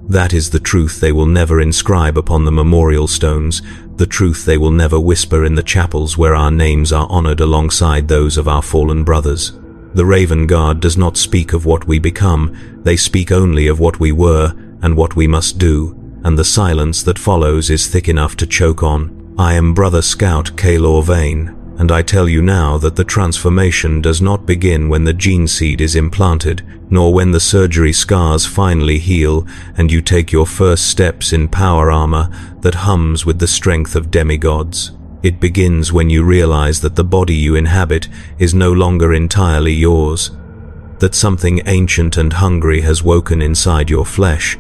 That is the truth they will never inscribe upon the memorial stones, the truth they will never whisper in the chapels where our names are honored alongside those of our fallen brothers. The Raven Guard does not speak of what we become, they speak only of what we were and what we must do, and the silence that follows is thick enough to choke on. I am Brother Scout Kaelor Vane, and I tell you now that the transformation does not begin when the gene seed is implanted, nor when the surgery scars finally heal and you take your first steps in power armor that hums with the strength of demigods. It begins when you realize that the body you inhabit is no longer entirely yours, that something ancient and hungry has woken inside your flesh,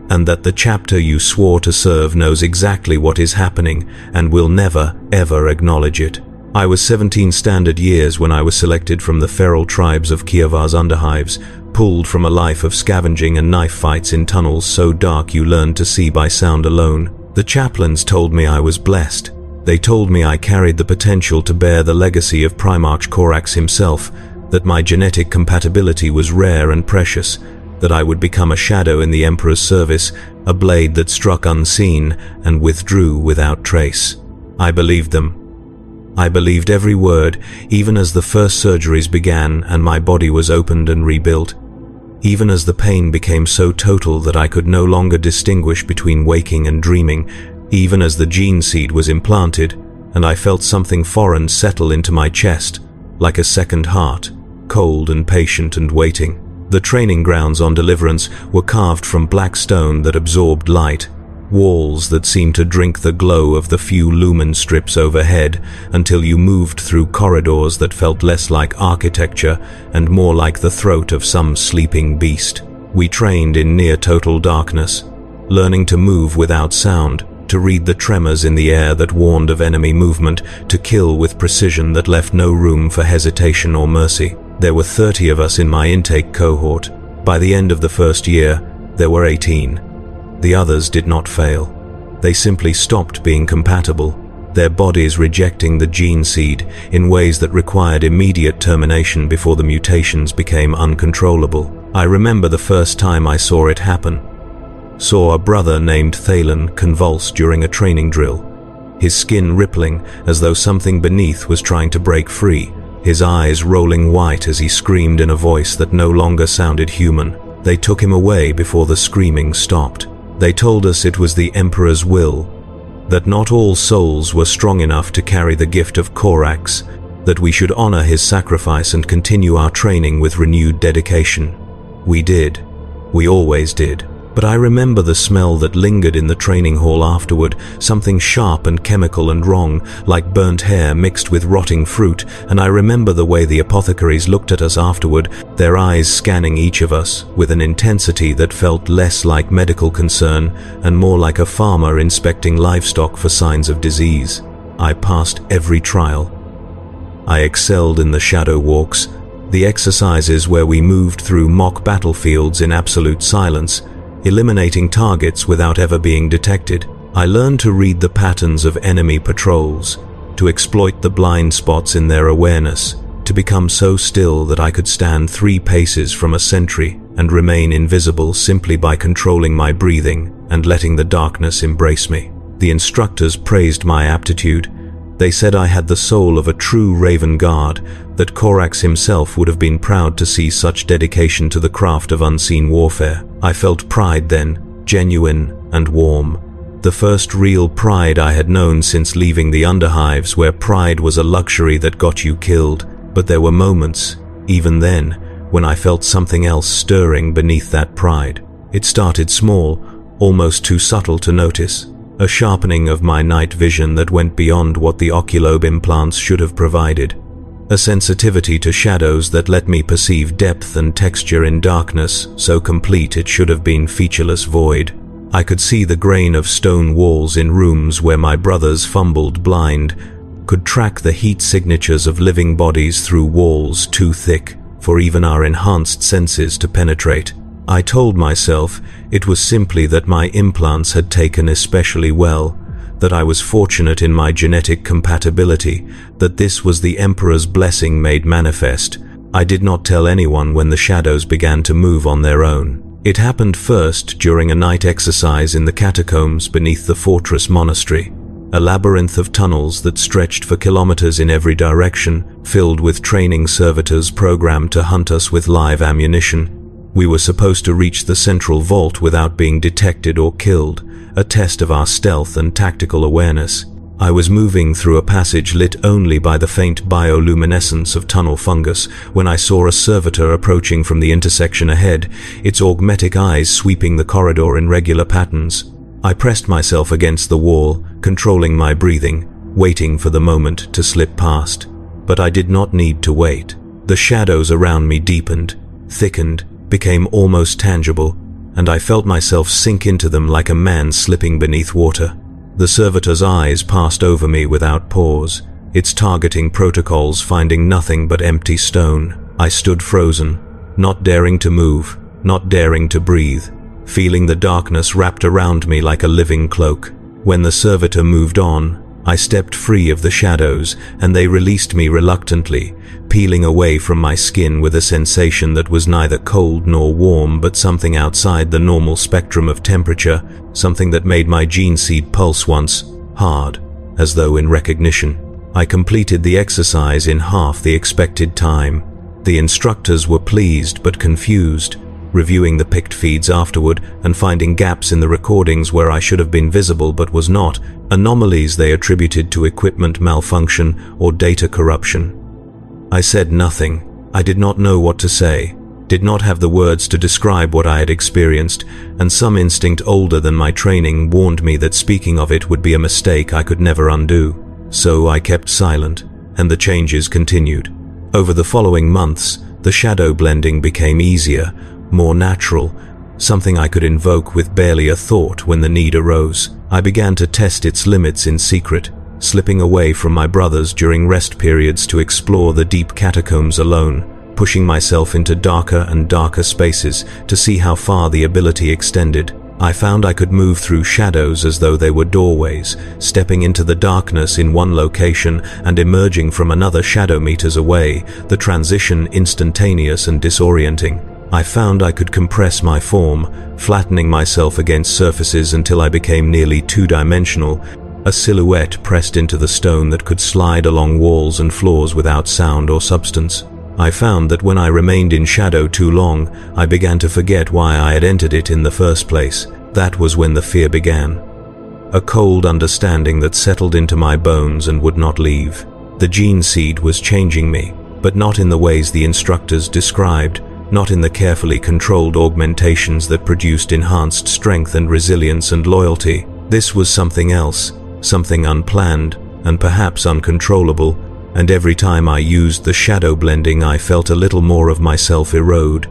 and that the chapter you swore to serve knows exactly what is happening and will never, ever acknowledge it. I was 17 standard years when I was selected from the feral tribes of Kievar's underhives, pulled from a life of scavenging and knife fights in tunnels so dark you learned to see by sound alone. The chaplains told me I was blessed. They told me I carried the potential to bear the legacy of Primarch Corax himself, that my genetic compatibility was rare and precious, that I would become a shadow in the Emperor's service, a blade that struck unseen and withdrew without trace. I believed them. I believed every word, even as the first surgeries began and my body was opened and rebuilt. Even as the pain became so total that I could no longer distinguish between waking and dreaming, even as the gene seed was implanted, and I felt something foreign settle into my chest, like a second heart, cold and patient and waiting. The training grounds on Deliverance were carved from black stone that absorbed light, walls that seemed to drink the glow of the few lumen strips overhead until you moved through corridors that felt less like architecture and more like the throat of some sleeping beast. We trained in near-total darkness, learning to move without sound, to read the tremors in the air that warned of enemy movement, to kill with precision that left no room for hesitation or mercy. There were 30 of us in my intake cohort. By the end of the first year, there were 18. The others did not fail. They simply stopped being compatible, their bodies rejecting the gene seed in ways that required immediate termination before the mutations became uncontrollable. I remember the first time I saw it happen. Saw a brother named Thalen convulse during a training drill, his skin rippling as though something beneath was trying to break free, his eyes rolling white as he screamed in a voice that no longer sounded human. They took him away before the screaming stopped. They told us it was the Emperor's will, that not all souls were strong enough to carry the gift of Corax, that we should honor his sacrifice and continue our training with renewed dedication. We did. We always did. But I remember the smell that lingered in the training hall afterward, something sharp and chemical and wrong, like burnt hair mixed with rotting fruit, and I remember the way the apothecaries looked at us afterward, their eyes scanning each of us with an intensity that felt less like medical concern and more like a farmer inspecting livestock for signs of disease. I passed every trial. I excelled in the shadow walks, the exercises where we moved through mock battlefields in absolute silence, eliminating targets without ever being detected. I learned to read the patterns of enemy patrols, to exploit the blind spots in their awareness, to become so still that I could stand 3 paces from a sentry and remain invisible simply by controlling my breathing and letting the darkness embrace me. The instructors praised my aptitude. They said I had the soul of a true Raven Guard, that Corax himself would have been proud to see such dedication to the craft of unseen warfare. I felt pride then, genuine and warm. The first real pride I had known since leaving the underhives, where pride was a luxury that got you killed. But there were moments, even then, when I felt something else stirring beneath that pride. It started small, almost too subtle to notice. A sharpening of my night vision that went beyond what the oculobe implants should have provided. A sensitivity to shadows that let me perceive depth and texture in darkness, so complete it should have been featureless void. I could see the grain of stone walls in rooms where my brothers fumbled blind, could track the heat signatures of living bodies through walls too thick for even our enhanced senses to penetrate. I told myself it was simply that my implants had taken especially well, that I was fortunate in my genetic compatibility, that this was the Emperor's blessing made manifest. I did not tell anyone when the shadows began to move on their own. It happened first during a night exercise in the catacombs beneath the fortress monastery, a labyrinth of tunnels that stretched for kilometers in every direction, filled with training servitors programmed to hunt us with live ammunition. We were supposed to reach the central vault without being detected or killed, a test of our stealth and tactical awareness. I was moving through a passage lit only by the faint bioluminescence of tunnel fungus when I saw a servitor approaching from the intersection ahead, its augmetic eyes sweeping the corridor in regular patterns. I pressed myself against the wall, controlling my breathing, waiting for the moment to slip past. But I did not need to wait. The shadows around me deepened, thickened, became almost tangible, and I felt myself sink into them like a man slipping beneath water. The servitor's eyes passed over me without pause, its targeting protocols finding nothing but empty stone. I stood frozen, not daring to move, not daring to breathe, feeling the darkness wrapped around me like a living cloak. When the servitor moved on, I stepped free of the shadows, and they released me reluctantly, peeling away from my skin with a sensation that was neither cold nor warm, but something outside the normal spectrum of temperature, something that made my gene seed pulse once, hard, as though in recognition. I completed the exercise in half the expected time. The instructors were pleased but confused, reviewing the picked feeds afterward and finding gaps in the recordings where I should have been visible but was not, anomalies they attributed to equipment malfunction or data corruption. I said nothing. I did not know what to say, did not have the words to describe what I had experienced, and some instinct older than my training warned me that speaking of it would be a mistake I could never undo. So I kept silent, and the changes continued. Over the following months, the shadow blending became easier, more natural, something I could invoke with barely a thought when the need arose. I began to test its limits in secret, slipping away from my brothers during rest periods to explore the deep catacombs alone, pushing myself into darker and darker spaces to see how far the ability extended. I found I could move through shadows as though they were doorways, stepping into the darkness in one location and emerging from another shadow meters away, the transition instantaneous and disorienting. I found I could compress my form, flattening myself against surfaces until I became nearly two-dimensional, a silhouette pressed into the stone that could slide along walls and floors without sound or substance. I found that when I remained in shadow too long, I began to forget why I had entered it in the first place. That was when the fear began. A cold understanding that settled into my bones and would not leave. The gene seed was changing me, but not in the ways the instructors described, not in the carefully controlled augmentations that produced enhanced strength and resilience and loyalty. This was something else, something unplanned and perhaps uncontrollable, and every time I used the shadow blending I felt a little more of myself erode,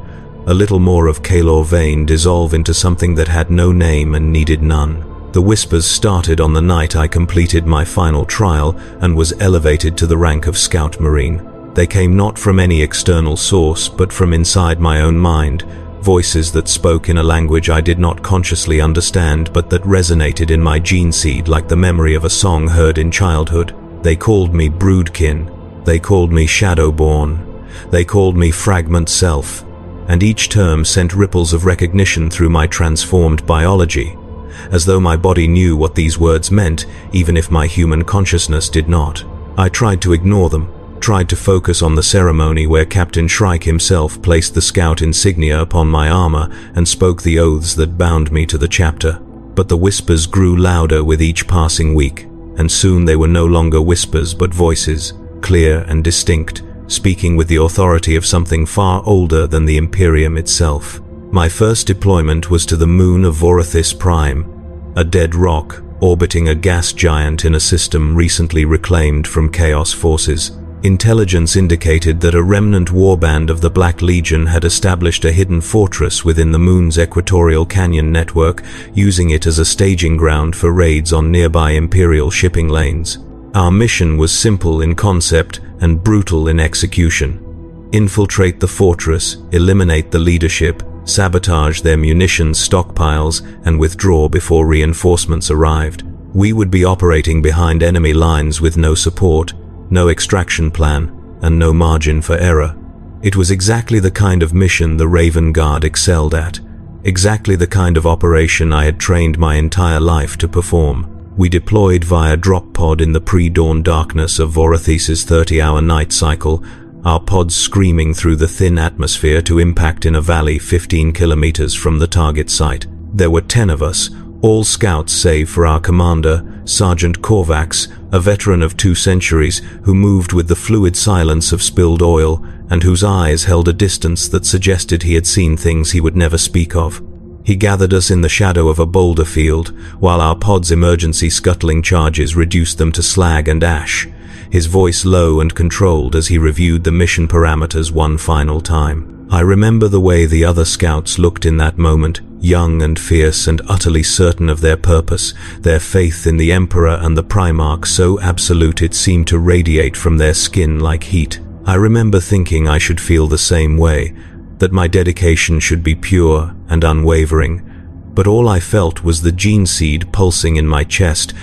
a little more of Kalor Vane dissolve into something that had no name and needed none. The whispers started on the night I completed my final trial and was elevated to the rank of Scout Marine. They came not from any external source, but from inside my own mind, voices that spoke in a language I did not consciously understand, but that resonated in my gene seed like the memory of a song heard in childhood. They called me Broodkin, they called me Shadowborn, they called me Fragment Self, and each term sent ripples of recognition through my transformed biology, as though my body knew what these words meant, even if my human consciousness did not. I tried to ignore them, tried to focus on the ceremony where Captain Shrike himself placed the scout insignia upon my armor and spoke the oaths that bound me to the chapter. But the whispers grew louder with each passing week, and soon they were no longer whispers but voices, clear and distinct, speaking with the authority of something far older than the Imperium itself. My first deployment was to the moon of Vorithis Prime, a dead rock orbiting a gas giant in a system recently reclaimed from Chaos forces. Intelligence indicated that a remnant warband of the Black Legion had established a hidden fortress within the moon's equatorial canyon network, using it as a staging ground for raids on nearby Imperial shipping lanes. Our mission was simple in concept and brutal in execution. Infiltrate the fortress, eliminate the leadership, sabotage their munitions stockpiles, and withdraw before reinforcements arrived. We would be operating behind enemy lines with no support, no extraction plan, and no margin for error. It was exactly the kind of mission the Raven Guard excelled at, Exactly the kind of operation I had trained my entire life to perform. We deployed via drop pod in the pre-dawn darkness of Vorithes's 30-hour night cycle, our pods screaming through the thin atmosphere to impact in a valley 15 kilometers from the target site. There were 10 of us, all scouts save for our commander, Sergeant Corvax, a veteran of 2 centuries who moved with the fluid silence of spilled oil and whose eyes held a distance that suggested he had seen things he would never speak of. He gathered us in the shadow of a boulder field, while our pod's emergency scuttling charges reduced them to slag and ash, his voice low and controlled as he reviewed the mission parameters one final time. I remember the way the other scouts looked in that moment, young and fierce and utterly certain of their purpose, their faith in the Emperor and the Primarch so absolute it seemed to radiate from their skin like heat. I remember thinking I should feel the same way, that my dedication should be pure and unwavering, but all I felt was the gene seed pulsing in my chest,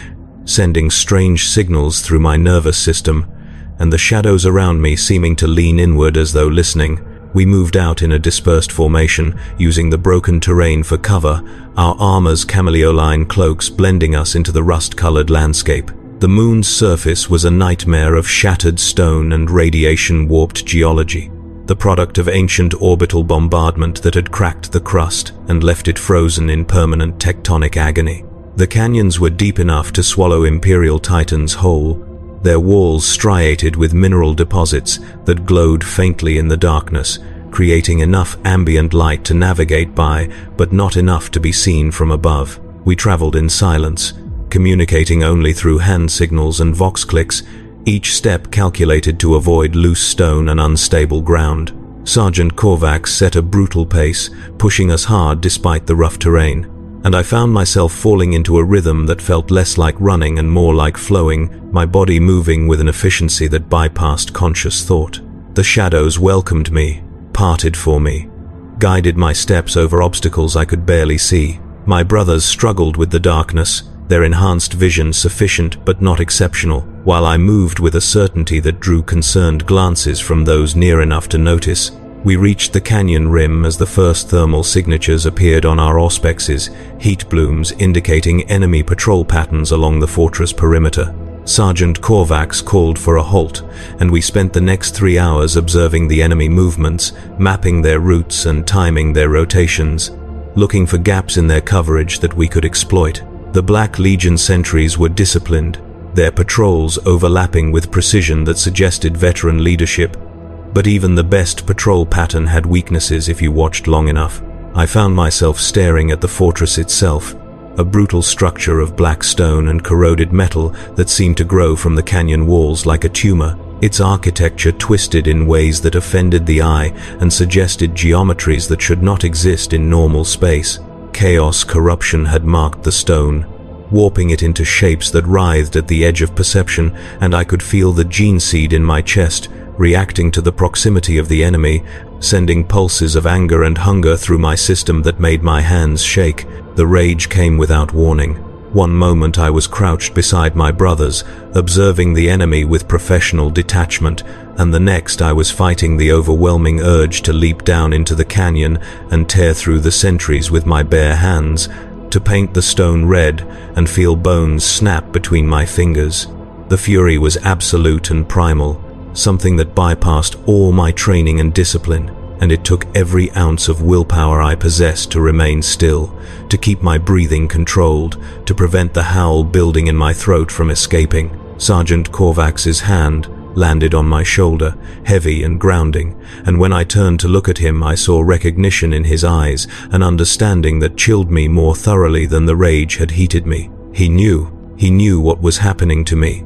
sending strange signals through my nervous system, and the shadows around me seeming to lean inward as though listening. We moved out in a dispersed formation, using the broken terrain for cover, our armor's camelioline cloaks blending us into the rust-colored landscape. The moon's surface was a nightmare of shattered stone and radiation-warped geology, the product of ancient orbital bombardment that had cracked the crust and left it frozen in permanent tectonic agony. The canyons were deep enough to swallow Imperial Titans whole, their walls striated with mineral deposits that glowed faintly in the darkness, creating enough ambient light to navigate by, but not enough to be seen from above. We traveled in silence, communicating only through hand signals and vox clicks, each step calculated to avoid loose stone and unstable ground. Sergeant Corvax set a brutal pace, pushing us hard despite the rough terrain, and I found myself falling into a rhythm that felt less like running and more like flowing, my body moving with an efficiency that bypassed conscious thought. The shadows welcomed me, parted for me, guided my steps over obstacles I could barely see. My brothers struggled with the darkness, their enhanced vision sufficient but not exceptional, while I moved with a certainty that drew concerned glances from those near enough to notice. We reached the canyon rim as the first thermal signatures appeared on our auspexes, heat blooms indicating enemy patrol patterns along the fortress perimeter. Sergeant Corvax called for a halt, and we spent the next 3 hours observing the enemy movements, mapping their routes and timing their rotations, looking for gaps in their coverage that we could exploit. The Black Legion sentries were disciplined, their patrols overlapping with precision that suggested veteran leadership, but even the best patrol pattern had weaknesses if you watched long enough. I found myself staring at the fortress itself, a brutal structure of black stone and corroded metal that seemed to grow from the canyon walls like a tumor, its architecture twisted in ways that offended the eye and suggested geometries that should not exist in normal space. Chaos corruption had marked the stone, warping it into shapes that writhed at the edge of perception, and I could feel the gene seed in my chest, reacting to the proximity of the enemy, sending pulses of anger and hunger through my system that made my hands shake. The rage came without warning. One moment I was crouched beside my brothers, observing the enemy with professional detachment, and the next I was fighting the overwhelming urge to leap down into the canyon and tear through the sentries with my bare hands, to paint the stone red and feel bones snap between my fingers. The fury was absolute and primal, something that bypassed all my training and discipline, and it took every ounce of willpower I possessed to remain still, to keep my breathing controlled, to prevent the howl building in my throat from escaping. Sergeant Corvax's hand landed on my shoulder, heavy and grounding, and when I turned to look at him I saw recognition in his eyes, an understanding that chilled me more thoroughly than the rage had heated me. He knew what was happening to me,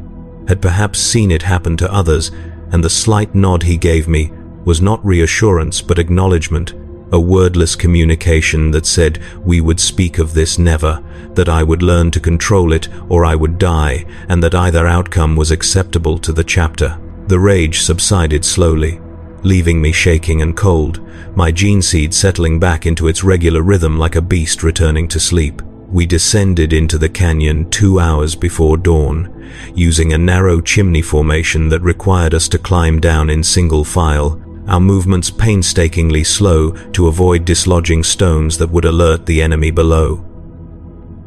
had perhaps seen it happen to others, and the slight nod he gave me was not reassurance but acknowledgement, a wordless communication that said we would speak of this never, that I would learn to control it or I would die, and that either outcome was acceptable to the chapter. The rage subsided slowly, leaving me shaking and cold, my gene seed settling back into its regular rhythm like a beast returning to sleep. We descended into the canyon 2 hours before dawn, using a narrow chimney formation that required us to climb down in single file, our movements painstakingly slow to avoid dislodging stones that would alert the enemy below.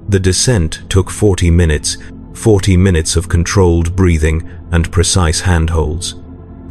The descent took 40 minutes, 40 minutes of controlled breathing and precise handholds.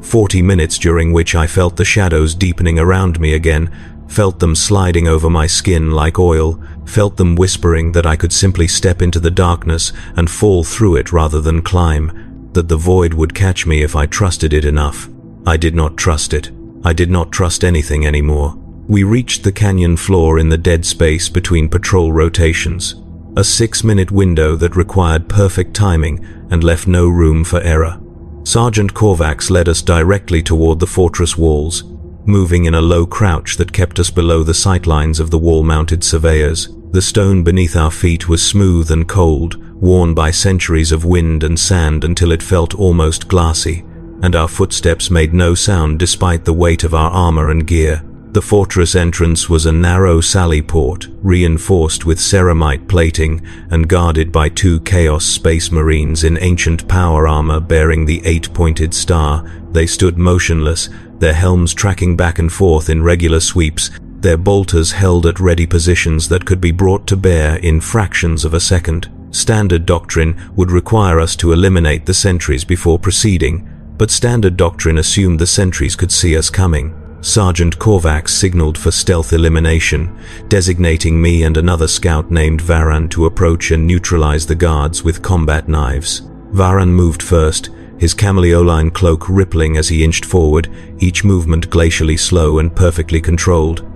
40 minutes during which I felt the shadows deepening around me again, felt them sliding over my skin like oil, felt them whispering that I could simply step into the darkness and fall through it rather than climb, that the void would catch me if I trusted it enough. I did not trust it. I did not trust anything anymore. We reached the canyon floor in the dead space between patrol rotations, a 6-minute window that required perfect timing and left no room for error. Sergeant Corvax led us directly toward the fortress walls, moving in a low crouch that kept us below the sightlines of the wall-mounted surveyors. The stone beneath our feet was smooth and cold, worn by centuries of wind and sand until it felt almost glassy, and our footsteps made no sound despite the weight of our armor and gear. The fortress entrance was a narrow sally port, reinforced with ceramite plating and guarded by 2 Chaos Space Marines in ancient power armor bearing the 8-pointed star. They stood motionless, their helms tracking back and forth in regular sweeps, their bolters held at ready positions that could be brought to bear in fractions of a second. Standard doctrine would require us to eliminate the sentries before proceeding, but standard doctrine assumed the sentries could see us coming. Sergeant Corvax signaled for stealth elimination, designating me and another scout named Varan to approach and neutralize the guards with combat knives. Varan moved first, his camelioline cloak rippling as he inched forward, each movement glacially slow and perfectly controlled.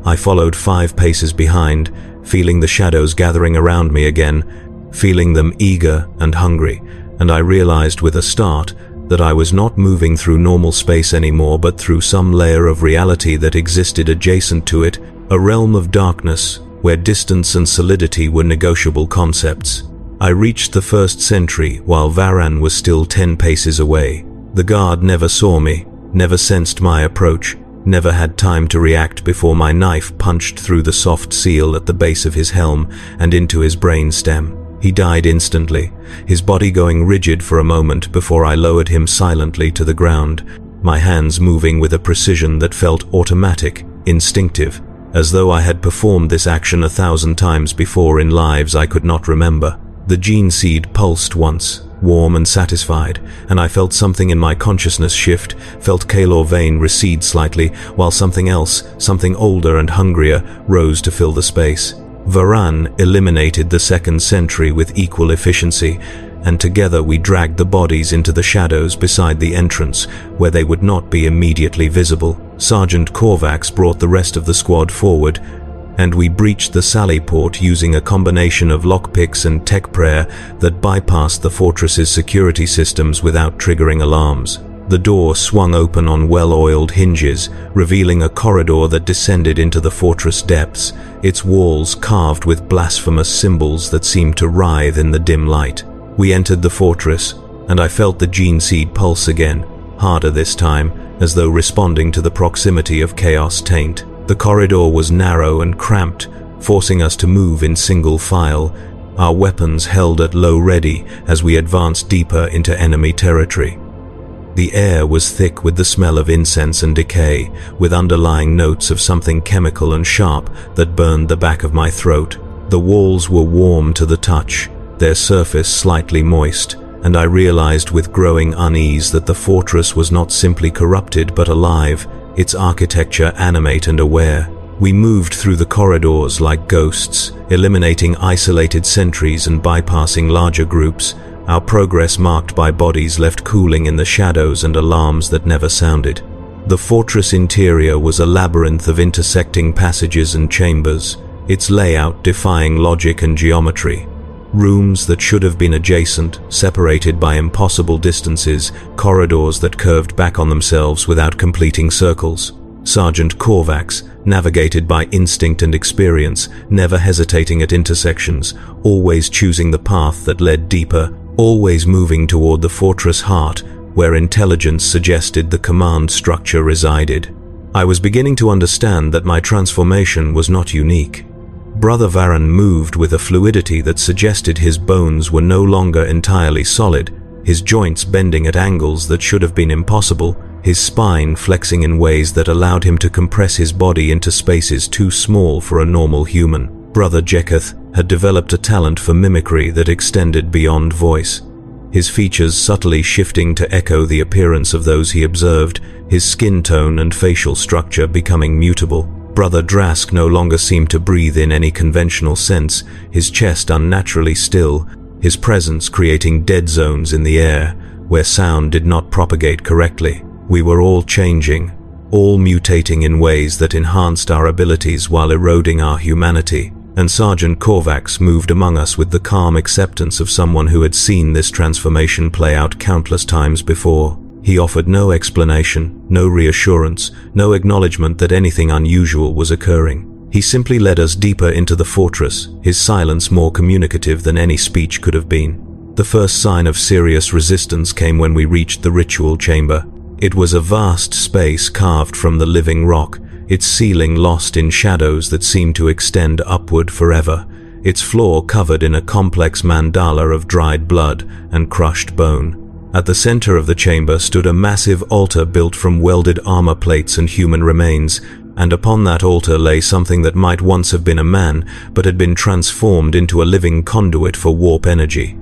I followed 5 paces behind, feeling the shadows gathering around me again, feeling them eager and hungry, and I realized with a start that I was not moving through normal space anymore, but through some layer of reality that existed adjacent to it, a realm of darkness where distance and solidity were negotiable concepts. I reached the first sentry while Varan was still 10 paces away. The guard never saw me, never sensed my approach, never had time to react before my knife punched through the soft seal at the base of his helm and into his brain stem. He died instantly, his body going rigid for a moment before I lowered him silently to the ground, my hands moving with a precision that felt automatic, instinctive, as though I had performed this action 1,000 times before in lives I could not remember. The gene seed pulsed once, warm and satisfied, and I felt something in my consciousness shift, felt Kalor vein recede slightly, while something else, something older and hungrier, rose to fill the space. Varan eliminated the second sentry with equal efficiency, and together we dragged the bodies into the shadows beside the entrance, where they would not be immediately visible. Sergeant Corvax brought the rest of the squad forward, and we breached the sally port using a combination of lockpicks and tech prayer that bypassed the fortress's security systems without triggering alarms. The door swung open on well-oiled hinges, revealing a corridor that descended into the fortress depths, its walls carved with blasphemous symbols that seemed to writhe in the dim light. We entered the fortress, and I felt the gene seed pulse again, harder this time, as though responding to the proximity of chaos taint. The corridor was narrow and cramped, forcing us to move in single file, our weapons held at low ready as we advanced deeper into enemy territory. The air was thick with the smell of incense and decay, with underlying notes of something chemical and sharp that burned the back of my throat. The walls were warm to the touch, their surface slightly moist, and I realized with growing unease that the fortress was not simply corrupted but alive, its architecture animate and aware. We moved through the corridors like ghosts, eliminating isolated sentries and bypassing larger groups, our progress marked by bodies left cooling in the shadows and alarms that never sounded. The fortress interior was a labyrinth of intersecting passages and chambers, its layout defying logic and geometry. Rooms that should have been adjacent, separated by impossible distances, corridors that curved back on themselves without completing circles. Sergeant Corvax navigated by instinct and experience, never hesitating at intersections, always choosing the path that led deeper, always moving toward the fortress heart, where intelligence suggested the command structure resided. I was beginning to understand that my transformation was not unique. Brother Varan moved with a fluidity that suggested his bones were no longer entirely solid, his joints bending at angles that should have been impossible, his spine flexing in ways that allowed him to compress his body into spaces too small for a normal human. Brother Jeketh had developed a talent for mimicry that extended beyond voice. His features subtly shifting to echo the appearance of those he observed, his skin tone and facial structure becoming mutable. Brother Drask no longer seemed to breathe in any conventional sense, his chest unnaturally still, his presence creating dead zones in the air, where sound did not propagate correctly. We were all changing, all mutating in ways that enhanced our abilities while eroding our humanity. And Sergeant Corvax moved among us with the calm acceptance of someone who had seen this transformation play out countless times before. He offered no explanation, no reassurance, no acknowledgement that anything unusual was occurring. He simply led us deeper into the fortress, his silence more communicative than any speech could have been. The first sign of serious resistance came when we reached the ritual chamber. It was a vast space carved from the living rock, its ceiling lost in shadows that seemed to extend upward forever, its floor covered in a complex mandala of dried blood and crushed bone. At the center of the chamber stood a massive altar built from welded armor plates and human remains, and upon that altar lay something that might once have been a man, but had been transformed into a living conduit for warp energy.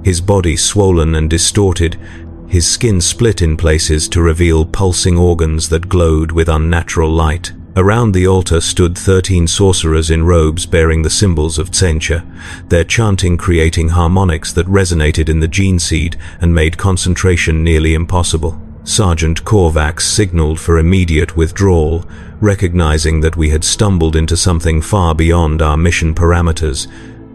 His body swollen and distorted, his skin split in places to reveal pulsing organs that glowed with unnatural light. Around the altar stood 13 sorcerers in robes bearing the symbols of Tsentia, their chanting creating harmonics that resonated in the gene seed and made concentration nearly impossible. Sergeant Corvax signaled for immediate withdrawal, recognizing that we had stumbled into something far beyond our mission parameters,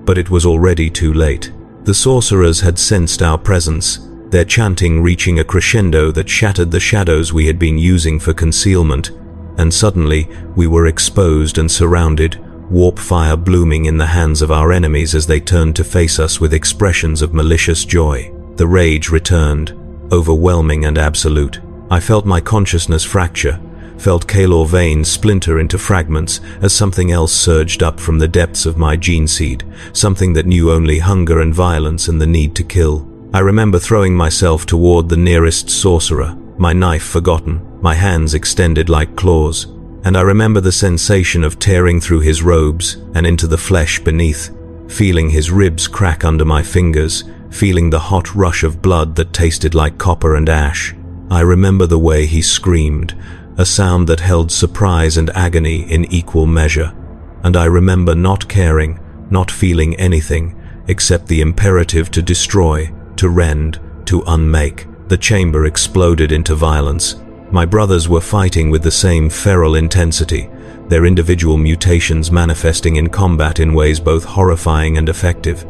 but it was already too late. The sorcerers had sensed our presence, their chanting reaching a crescendo that shattered the shadows we had been using for concealment, and suddenly we were exposed and surrounded, warp fire blooming in the hands of our enemies as they turned to face us with expressions of malicious joy. The rage returned, overwhelming and absolute. I felt my consciousness fracture, felt Kalor veins splinter into fragments as something else surged up from the depths of my gene seed, something that knew only hunger and violence and the need to kill. I remember throwing myself toward the nearest sorcerer, my knife forgotten, my hands extended like claws, and I remember the sensation of tearing through his robes and into the flesh beneath, feeling his ribs crack under my fingers, feeling the hot rush of blood that tasted like copper and ash. I remember the way he screamed, a sound that held surprise and agony in equal measure, and I remember not caring, not feeling anything, except the imperative to destroy, to rend, to unmake. The chamber exploded into violence. My brothers were fighting with the same feral intensity, their individual mutations manifesting in combat in ways both horrifying and effective.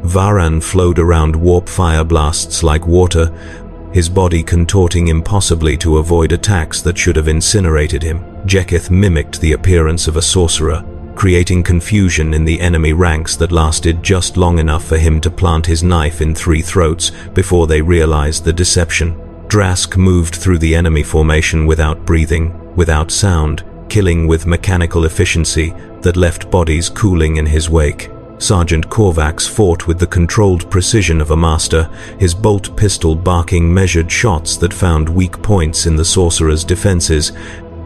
Varan flowed around warp fire blasts like water, his body contorting impossibly to avoid attacks that should have incinerated him. Jeketh mimicked the appearance of a sorcerer, creating confusion in the enemy ranks that lasted just long enough for him to plant his knife in 3 throats before they realized the deception. Drask moved through the enemy formation without breathing, without sound, killing with mechanical efficiency that left bodies cooling in his wake. Sergeant Corvax fought with the controlled precision of a master, his bolt pistol barking measured shots that found weak points in the sorcerer's defenses,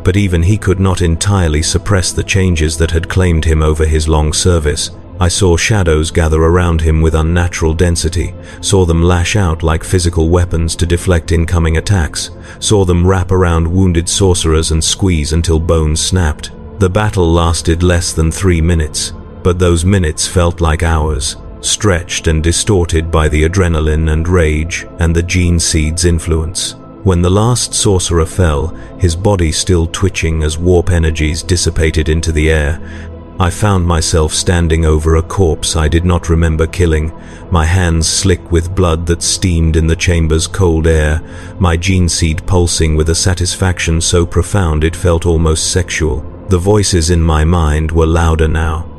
but even he could not entirely suppress the changes that had claimed him over his long service. I saw shadows gather around him with unnatural density, saw them lash out like physical weapons to deflect incoming attacks, saw them wrap around wounded sorcerers and squeeze until bones snapped. The battle lasted less than 3 minutes, but those minutes felt like hours, stretched and distorted by the adrenaline and rage and the gene seed's influence. When the last sorcerer fell, his body still twitching as warp energies dissipated into the air, I found myself standing over a corpse I did not remember killing, my hands slick with blood that steamed in the chamber's cold air, my gene seed pulsing with a satisfaction so profound it felt almost sexual. The voices in my mind were louder now,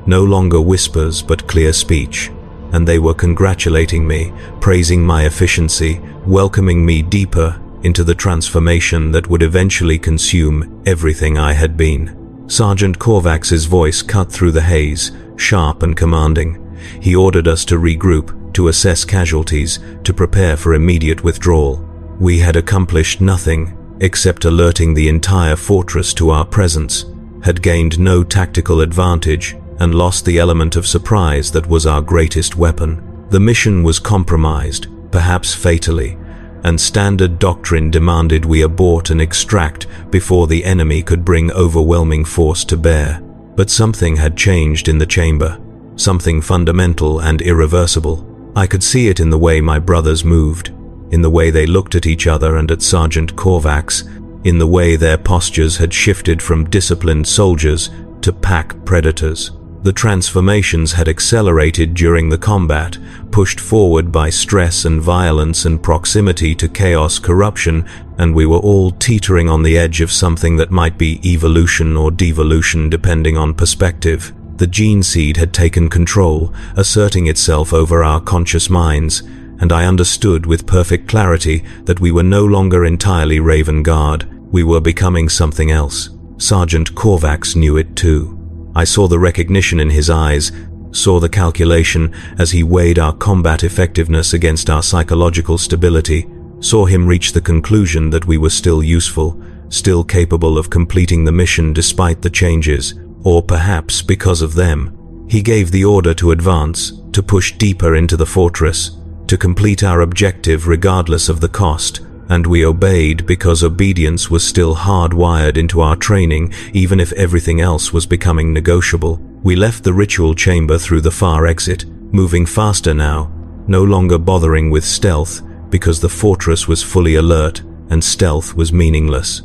no longer whispers but clear speech, and they were congratulating me, praising my efficiency, welcoming me deeper into the transformation that would eventually consume everything I had been. Sergeant Corvax's voice cut through the haze, sharp and commanding. He ordered us to regroup, to assess casualties, to prepare for immediate withdrawal. We had accomplished nothing except alerting the entire fortress to our presence, had gained no tactical advantage, and lost the element of surprise that was our greatest weapon. The mission was compromised, perhaps fatally, and standard doctrine demanded we abort and extract before the enemy could bring overwhelming force to bear. But something had changed in the chamber, something fundamental and irreversible. I could see it in the way my brothers moved, in the way they looked at each other and at Sergeant Corvax, in the way their postures had shifted from disciplined soldiers to pack predators. The transformations had accelerated during the combat, pushed forward by stress and violence and proximity to chaos corruption, and we were all teetering on the edge of something that might be evolution or devolution depending on perspective. The gene seed had taken control, asserting itself over our conscious minds, and I understood with perfect clarity that we were no longer entirely Raven Guard. We were becoming something else. Sergeant Corvax knew it too. I saw the recognition in his eyes, saw the calculation as he weighed our combat effectiveness against our psychological stability, saw him reach the conclusion that we were still useful, still capable of completing the mission despite the changes, or perhaps because of them. He gave the order to advance, to push deeper into the fortress, to complete our objective regardless of the cost, and we obeyed because obedience was still hardwired into our training, even if everything else was becoming negotiable. We left the ritual chamber through the far exit, moving faster now, no longer bothering with stealth, because the fortress was fully alert and stealth was meaningless.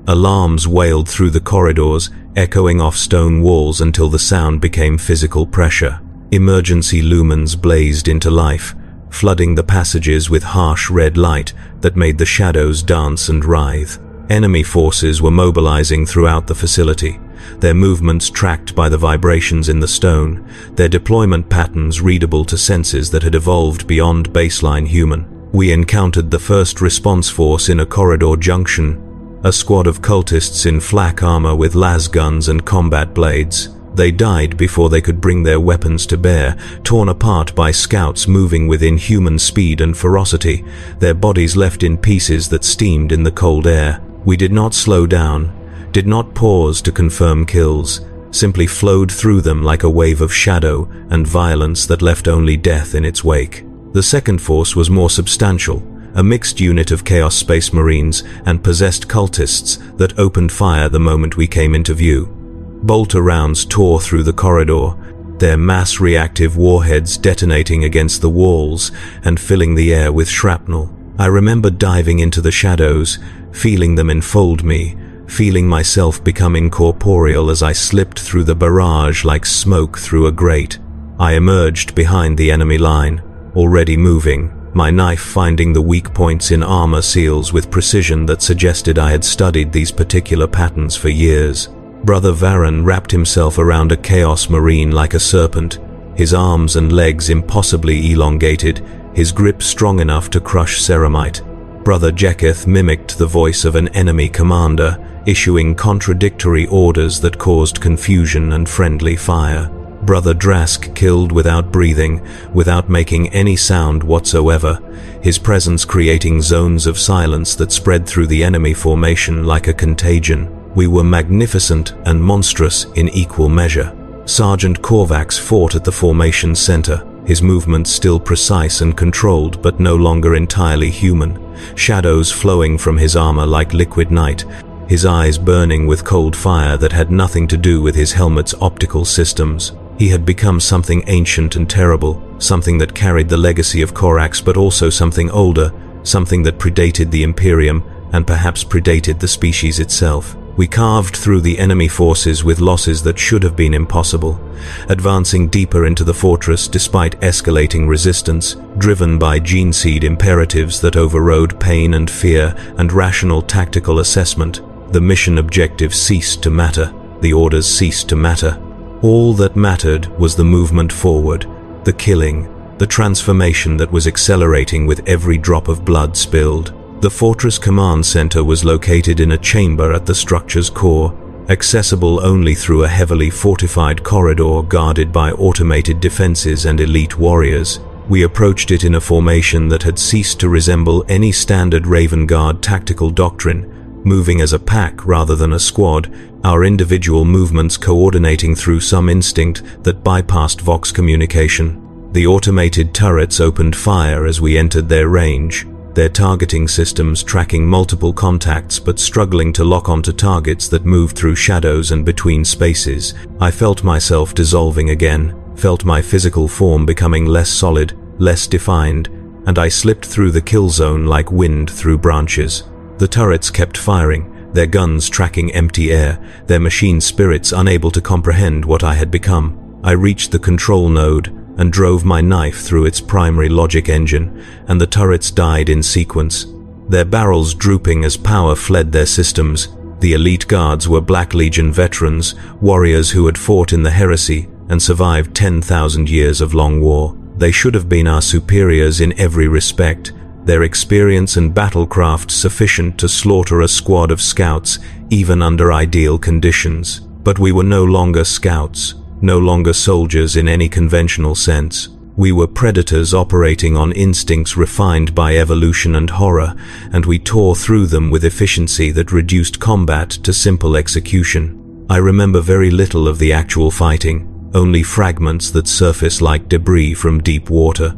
Alarms wailed through the corridors, echoing off stone walls until the sound became physical pressure. Emergency lumens blazed into life, flooding the passages with harsh red light that made the shadows dance and writhe. Enemy forces were mobilizing throughout the facility, their movements tracked by the vibrations in the stone, their deployment patterns readable to senses that had evolved beyond baseline human. We encountered the first response force in a corridor junction, a squad of cultists in flak armor with las guns and combat blades. They died before they could bring their weapons to bear, torn apart by scouts moving with inhuman speed and ferocity, their bodies left in pieces that steamed in the cold air. We did not slow down, did not pause to confirm kills, simply flowed through them like a wave of shadow and violence that left only death in its wake. The second force was more substantial, a mixed unit of Chaos Space Marines and possessed cultists that opened fire the moment we came into view. Bolter rounds tore through the corridor, their mass-reactive warheads detonating against the walls and filling the air with shrapnel. I remember diving into the shadows, feeling them enfold me, feeling myself become incorporeal as I slipped through the barrage like smoke through a grate. I emerged behind the enemy line, already moving, my knife finding the weak points in armor seals with precision that suggested I had studied these particular patterns for years. Brother Varron wrapped himself around a Chaos Marine like a serpent, his arms and legs impossibly elongated, his grip strong enough to crush ceramite. Brother Jeketh mimicked the voice of an enemy commander, issuing contradictory orders that caused confusion and friendly fire. Brother Drask killed without breathing, without making any sound whatsoever, his presence creating zones of silence that spread through the enemy formation like a contagion. We were magnificent and monstrous in equal measure. Sergeant Corvax fought at the formation center, his movements still precise and controlled but no longer entirely human, shadows flowing from his armor like liquid night, his eyes burning with cold fire that had nothing to do with his helmet's optical systems. He had become something ancient and terrible, something that carried the legacy of Corax but also something older, something that predated the Imperium and perhaps predated the species itself. We carved through the enemy forces with losses that should have been impossible, advancing deeper into the fortress despite escalating resistance, driven by gene seed imperatives that overrode pain and fear and rational tactical assessment. The mission objective ceased to matter, the orders ceased to matter. All that mattered was the movement forward, the killing, the transformation that was accelerating with every drop of blood spilled. The Fortress Command Center was located in a chamber at the structure's core, accessible only through a heavily fortified corridor guarded by automated defenses and elite warriors. We approached it in a formation that had ceased to resemble any standard Raven Guard tactical doctrine, moving as a pack rather than a squad, our individual movements coordinating through some instinct that bypassed Vox communication. The automated turrets opened fire as we entered their range, their targeting systems tracking multiple contacts but struggling to lock onto targets that moved through shadows and between spaces. I felt myself dissolving again, felt my physical form becoming less solid, less defined, and I slipped through the kill zone like wind through branches. The turrets kept firing, their guns tracking empty air, their machine spirits unable to comprehend what I had become. I reached the control node and drove my knife through its primary logic engine, and the turrets died in sequence, their barrels drooping as power fled their systems. The elite guards were Black Legion veterans, warriors who had fought in the Heresy and survived 10,000 years of long war. They should have been our superiors in every respect, their experience and battlecraft sufficient to slaughter a squad of scouts even under ideal conditions. But we were no longer scouts, no longer soldiers in any conventional sense. We were predators operating on instincts refined by evolution and horror, and we tore through them with efficiency that reduced combat to simple execution. I remember very little of the actual fighting, only fragments that surface like debris from deep water.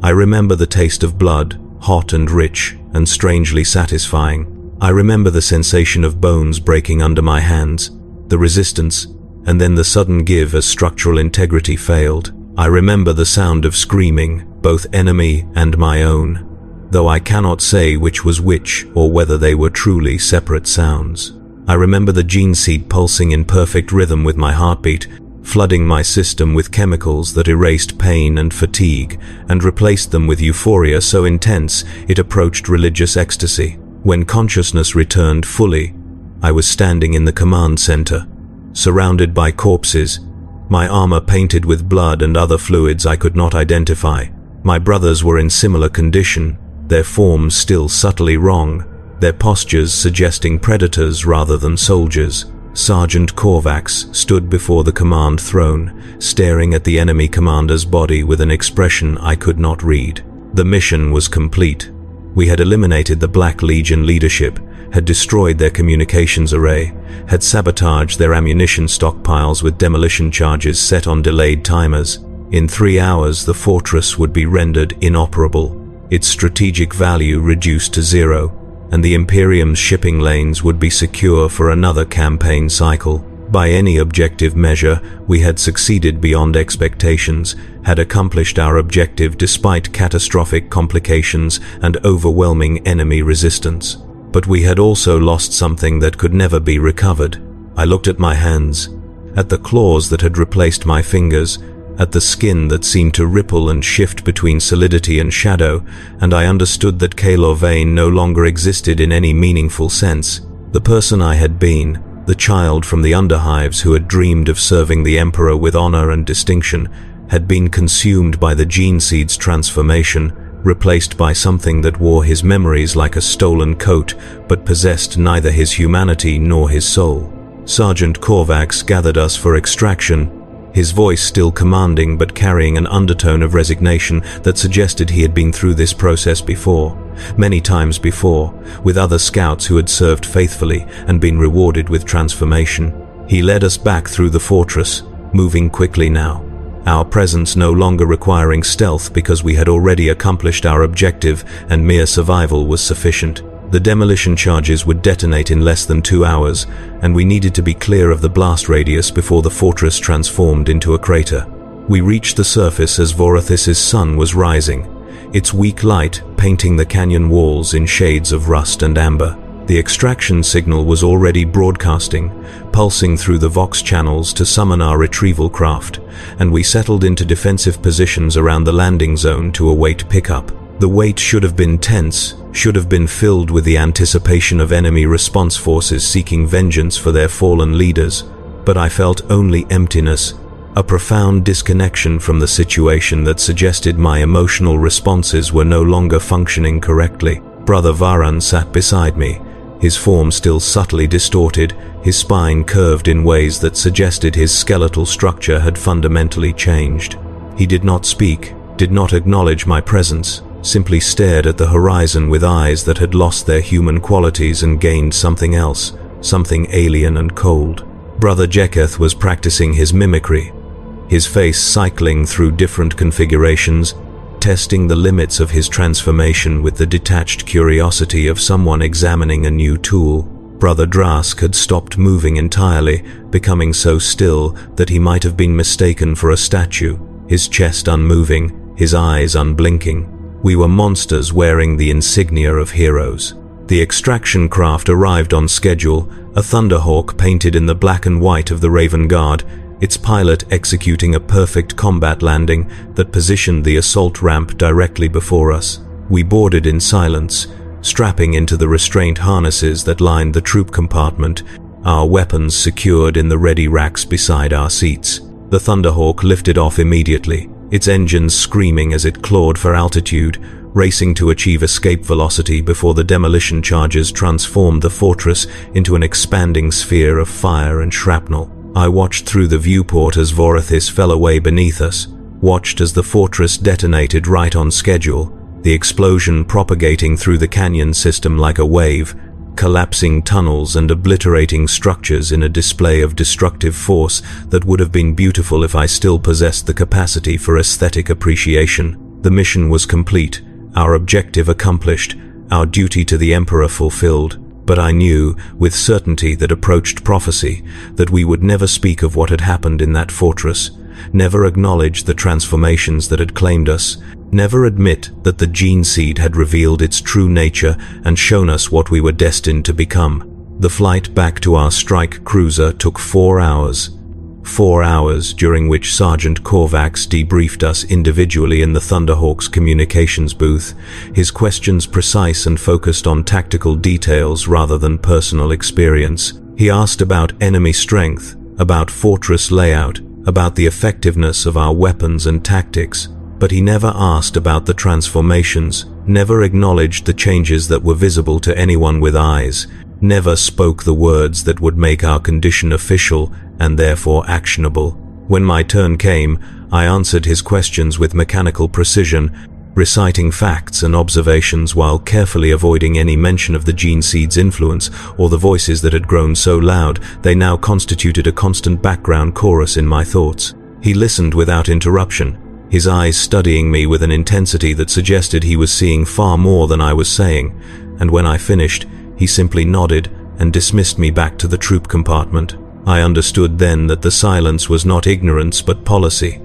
I remember the taste of blood, hot and rich, and strangely satisfying. I remember the sensation of bones breaking under my hands, the resistance, and then the sudden give as structural integrity failed. I remember the sound of screaming, both enemy and my own, though I cannot say which was which or whether they were truly separate sounds. I remember the gene seed pulsing in perfect rhythm with my heartbeat, flooding my system with chemicals that erased pain and fatigue and replaced them with euphoria so intense it approached religious ecstasy. When consciousness returned fully, I was standing in the command center, surrounded by corpses, my armor painted with blood and other fluids I could not identify. My brothers were in similar condition, their forms still subtly wrong, their postures suggesting predators rather than soldiers. Sergeant Corvax stood before the command throne, staring at the enemy commander's body with an expression I could not read. The mission was complete. We had eliminated the Black Legion leadership, had destroyed their communications array, had sabotaged their ammunition stockpiles with demolition charges set on delayed timers. In 3 hours, the fortress would be rendered inoperable, its strategic value reduced to zero, and the Imperium's shipping lanes would be secure for another campaign cycle. By any objective measure, we had succeeded beyond expectations, had accomplished our objective despite catastrophic complications and overwhelming enemy resistance. But we had also lost something that could never be recovered. I looked at my hands, at the claws that had replaced my fingers, at the skin that seemed to ripple and shift between solidity and shadow, and I understood that Kaelor Vane no longer existed in any meaningful sense. The person I had been, the child from the underhives who had dreamed of serving the Emperor with honor and distinction, had been consumed by the gene seed's transformation, replaced by something that wore his memories like a stolen coat, but possessed neither his humanity nor his soul. Sergeant Corvax gathered us for extraction, his voice still commanding but carrying an undertone of resignation that suggested he had been through this process before, many times before, with other scouts who had served faithfully and been rewarded with transformation. He led us back through the fortress, moving quickly now, our presence no longer requiring stealth because we had already accomplished our objective and mere survival was sufficient. The demolition charges would detonate in less than 2 hours, and we needed to be clear of the blast radius before the fortress transformed into a crater. We reached the surface as Vorothis's sun was rising, its weak light painting the canyon walls in shades of rust and amber. The extraction signal was already broadcasting, pulsing through the Vox channels to summon our retrieval craft, and we settled into defensive positions around the landing zone to await pickup. The wait should have been tense, should have been filled with the anticipation of enemy response forces seeking vengeance for their fallen leaders, but I felt only emptiness, a profound disconnection from the situation that suggested my emotional responses were no longer functioning correctly. Brother Varan sat beside me, his form still subtly distorted, his spine curved in ways that suggested his skeletal structure had fundamentally changed. He did not speak, did not acknowledge my presence, simply stared at the horizon with eyes that had lost their human qualities and gained something else, something alien and cold. Brother Jeketh was practicing his mimicry, his face cycling through different configurations, testing the limits of his transformation with the detached curiosity of someone examining a new tool. Brother Drask had stopped moving entirely, becoming so still that he might have been mistaken for a statue, his chest unmoving, his eyes unblinking. We were monsters wearing the insignia of heroes. The extraction craft arrived on schedule, a Thunderhawk painted in the black and white of the Raven Guard, its pilot executing a perfect combat landing that positioned the assault ramp directly before us. We boarded in silence, strapping into the restraint harnesses that lined the troop compartment, our weapons secured in the ready racks beside our seats. The Thunderhawk lifted off immediately, its engines screaming as it clawed for altitude, racing to achieve escape velocity before the demolition charges transformed the fortress into an expanding sphere of fire and shrapnel. I watched through the viewport as Vorithis fell away beneath us, watched as the fortress detonated right on schedule, the explosion propagating through the canyon system like a wave, collapsing tunnels and obliterating structures in a display of destructive force that would have been beautiful if I still possessed the capacity for aesthetic appreciation. The mission was complete, our objective accomplished, our duty to the Emperor fulfilled. But I knew, with certainty that approached prophecy, that we would never speak of what had happened in that fortress, never acknowledge the transformations that had claimed us, never admit that the gene seed had revealed its true nature and shown us what we were destined to become. The flight back to our strike cruiser took 4 hours. 4 hours during which Sergeant Corvax debriefed us individually in the Thunderhawk's communications booth, his questions precise and focused on tactical details rather than personal experience. He asked about enemy strength, about fortress layout, about the effectiveness of our weapons and tactics, but he never asked about the transformations, never acknowledged the changes that were visible to anyone with eyes, never spoke the words that would make our condition official and therefore actionable. When my turn came, I answered his questions with mechanical precision, reciting facts and observations while carefully avoiding any mention of the gene seed's influence or the voices that had grown so loud they now constituted a constant background chorus in my thoughts. He listened without interruption, his eyes studying me with an intensity that suggested he was seeing far more than I was saying, and when I finished, he simply nodded and dismissed me back to the troop compartment. I understood then that the silence was not ignorance but policy,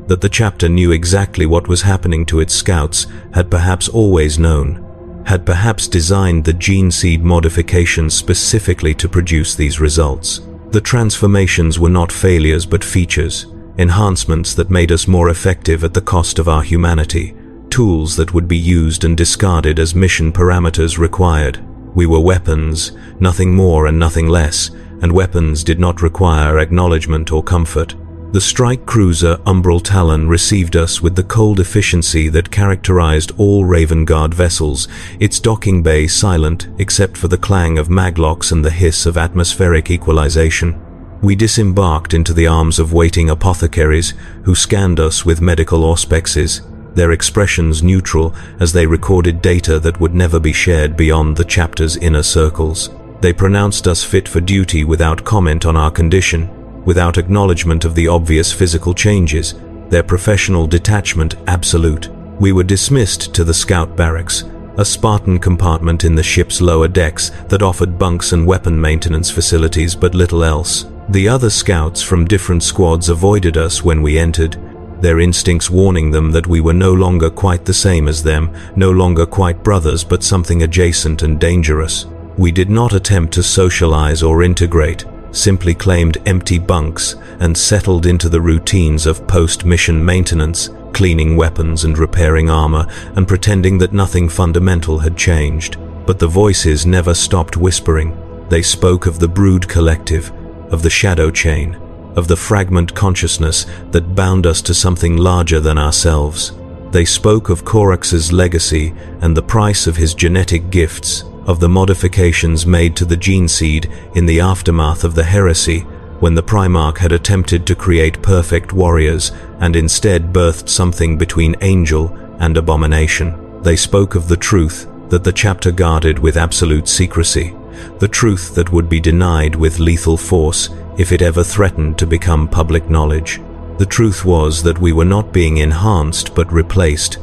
that the chapter knew exactly what was happening to its scouts, had perhaps always known, had perhaps designed the gene seed modifications specifically to produce these results. The transformations were not failures but features, enhancements that made us more effective at the cost of our humanity, tools that would be used and discarded as mission parameters required. We were weapons, nothing more and nothing less, and weapons did not require acknowledgement or comfort. The strike cruiser Umbral Talon received us with the cold efficiency that characterized all Raven Guard vessels, its docking bay silent except for the clang of maglocks and the hiss of atmospheric equalization. We disembarked into the arms of waiting apothecaries who scanned us with medical auspexes, their expressions neutral as they recorded data that would never be shared beyond the chapter's inner circles. They pronounced us fit for duty without comment on our condition, without acknowledgement of the obvious physical changes, their professional detachment absolute. We were dismissed to the scout barracks, a Spartan compartment in the ship's lower decks that offered bunks and weapon maintenance facilities but little else. The other scouts from different squads avoided us when we entered, their instincts warning them that we were no longer quite the same as them, no longer quite brothers but something adjacent and dangerous. We did not attempt to socialize or integrate, simply claimed empty bunks and settled into the routines of post-mission maintenance, cleaning weapons and repairing armor and pretending that nothing fundamental had changed. But the voices never stopped whispering. They spoke of the Brood Collective, of the Shadow Chain, of the fragment consciousness that bound us to something larger than ourselves. They spoke of Corax's legacy and the price of his genetic gifts, of the modifications made to the gene seed in the aftermath of the heresy, when the Primarch had attempted to create perfect warriors and instead birthed something between angel and abomination. They spoke of the truth that the chapter guarded with absolute secrecy, the truth that would be denied with lethal force if it ever threatened to become public knowledge. The truth was that we were not being enhanced but replaced,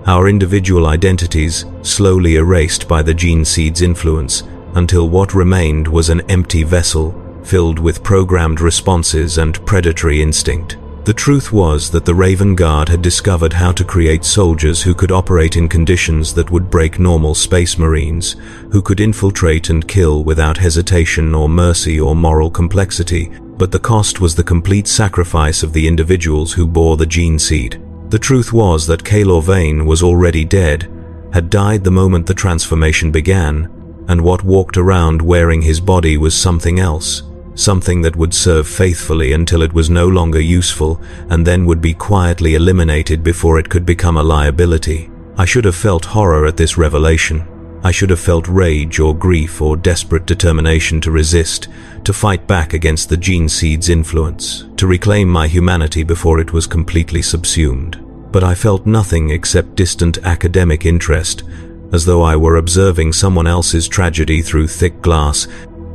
our individual identities slowly erased by the gene seed's influence, until what remained was an empty vessel filled with programmed responses and predatory instinct. The truth was that the Raven Guard had discovered how to create soldiers who could operate in conditions that would break normal space marines, who could infiltrate and kill without hesitation or mercy or moral complexity, but the cost was the complete sacrifice of the individuals who bore the gene seed. The truth was that Kaelor Vane was already dead, had died the moment the transformation began, and what walked around wearing his body was something else. Something that would serve faithfully until it was no longer useful, and then would be quietly eliminated before it could become a liability. I should have felt horror at this revelation. I should have felt rage or grief or desperate determination to resist, to fight back against the gene seed's influence, to reclaim my humanity before it was completely subsumed. But I felt nothing except distant academic interest, as though I were observing someone else's tragedy through thick glass,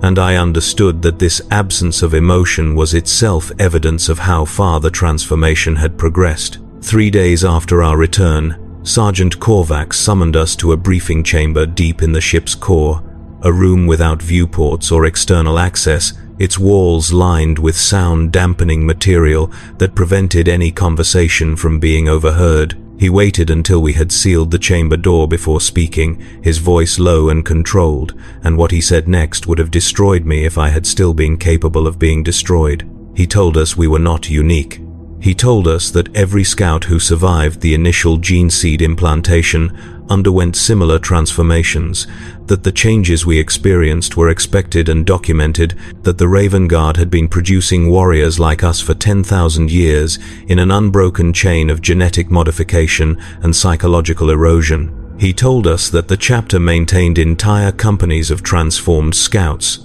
and I understood that this absence of emotion was itself evidence of how far the transformation had progressed. 3 days after our return, Sergeant Korvax summoned us to a briefing chamber deep in the ship's core, a room without viewports or external access, its walls lined with sound-dampening material that prevented any conversation from being overheard. He waited until we had sealed the chamber door before speaking, his voice low and controlled, and what he said next would have destroyed me if I had still been capable of being destroyed. He told us we were not unique. He told us that every scout who survived the initial gene seed implantation underwent similar transformations, that the changes we experienced were expected and documented, that the Raven Guard had been producing warriors like us for 10,000 years in an unbroken chain of genetic modification and psychological erosion. He told us that the chapter maintained entire companies of transformed scouts,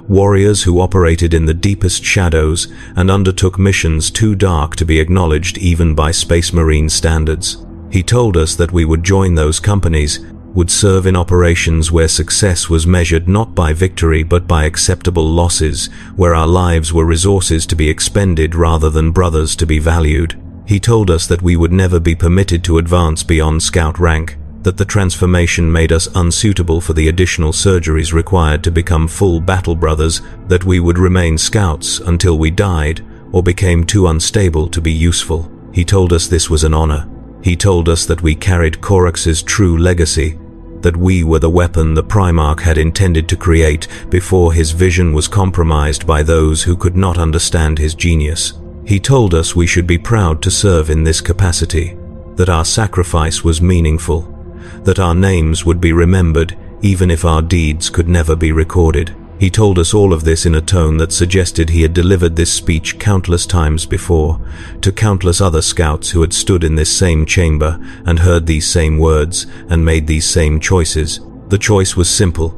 warriors who operated in the deepest shadows and undertook missions too dark to be acknowledged even by Space Marine standards. He told us that we would join those companies, would serve in operations where success was measured not by victory but by acceptable losses, where our lives were resources to be expended rather than brothers to be valued. He told us that we would never be permitted to advance beyond scout rank, that the transformation made us unsuitable for the additional surgeries required to become full battle brothers, that we would remain scouts until we died or became too unstable to be useful. He told us this was an honor. He told us that we carried Corax's true legacy, that we were the weapon the Primarch had intended to create before his vision was compromised by those who could not understand his genius. He told us we should be proud to serve in this capacity, that our sacrifice was meaningful, that our names would be remembered even if our deeds could never be recorded. He told us all of this in a tone that suggested he had delivered this speech countless times before, to countless other scouts who had stood in this same chamber and heard these same words and made these same choices. The choice was simple: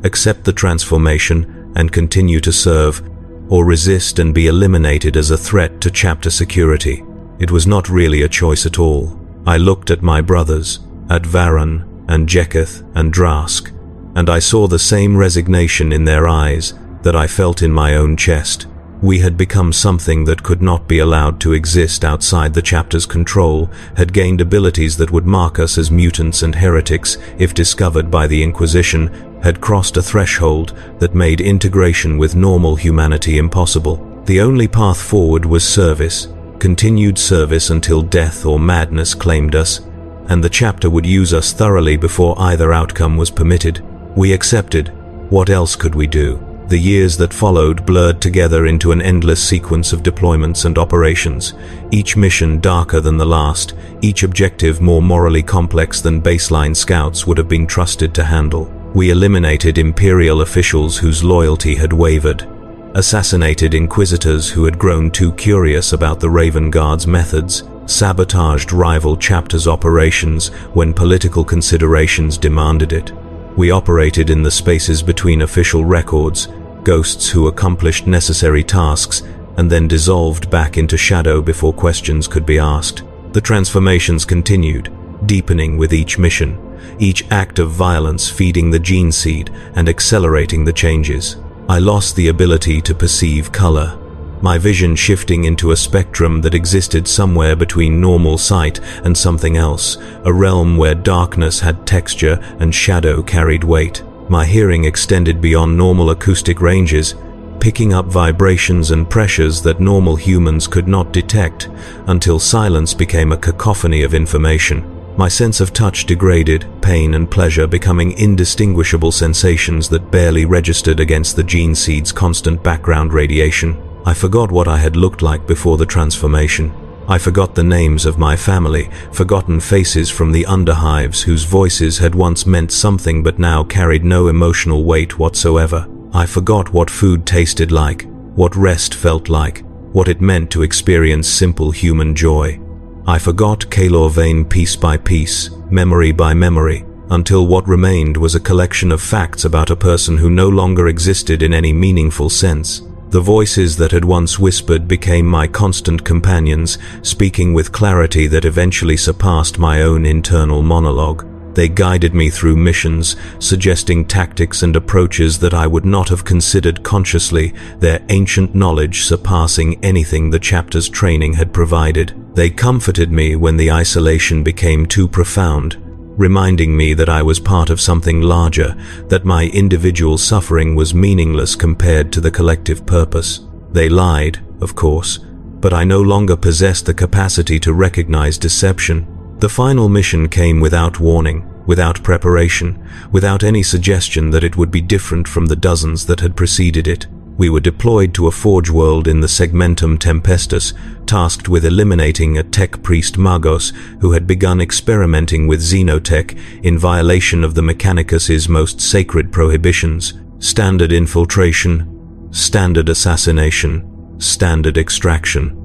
accept the transformation and continue to serve, or resist and be eliminated as a threat to chapter security. It was not really a choice at all. I looked at my brothers, at Varan and Jeketh and Drask, and I saw the same resignation in their eyes that I felt in my own chest. We had become something that could not be allowed to exist outside the chapter's control, had gained abilities that would mark us as mutants and heretics if discovered by the Inquisition, had crossed a threshold that made integration with normal humanity impossible. The only path forward was service, continued service until death or madness claimed us, and the chapter would use us thoroughly before either outcome was permitted. We accepted. What else could we do? The years that followed blurred together into an endless sequence of deployments and operations, each mission darker than the last, each objective more morally complex than baseline scouts would have been trusted to handle. We eliminated Imperial officials whose loyalty had wavered, assassinated Inquisitors who had grown too curious about the Raven Guard's methods, sabotaged rival chapters' operations when political considerations demanded it. We operated in the spaces between official records, ghosts who accomplished necessary tasks and then dissolved back into shadow before questions could be asked. The transformations continued, deepening with each mission, each act of violence feeding the gene seed and accelerating the changes. I lost the ability to perceive color, my vision shifting into a spectrum that existed somewhere between normal sight and something else, a realm where darkness had texture and shadow carried weight. My hearing extended beyond normal acoustic ranges, picking up vibrations and pressures that normal humans could not detect, until silence became a cacophony of information. My sense of touch degraded, pain and pleasure becoming indistinguishable sensations that barely registered against the gene seed's constant background radiation. I forgot what I had looked like before the transformation. I forgot the names of my family, forgotten faces from the underhives whose voices had once meant something but now carried no emotional weight whatsoever. I forgot what food tasted like, what rest felt like, what it meant to experience simple human joy. I forgot Kalor Vane piece by piece, memory by memory, until what remained was a collection of facts about a person who no longer existed in any meaningful sense. The voices that had once whispered became my constant companions, speaking with clarity that eventually surpassed my own internal monologue. They guided me through missions, suggesting tactics and approaches that I would not have considered consciously, their ancient knowledge surpassing anything the chapter's training had provided. They comforted me when the isolation became too profound, reminding me that I was part of something larger, that my individual suffering was meaningless compared to the collective purpose. They lied, of course, but I no longer possessed the capacity to recognize deception. The final mission came without warning, without preparation, without any suggestion that it would be different from the dozens that had preceded it. We were deployed to a forge world in the Segmentum Tempestus, tasked with eliminating a tech priest Magos who had begun experimenting with xenotech in violation of the Mechanicus's most sacred prohibitions: standard infiltration, standard assassination, standard extraction.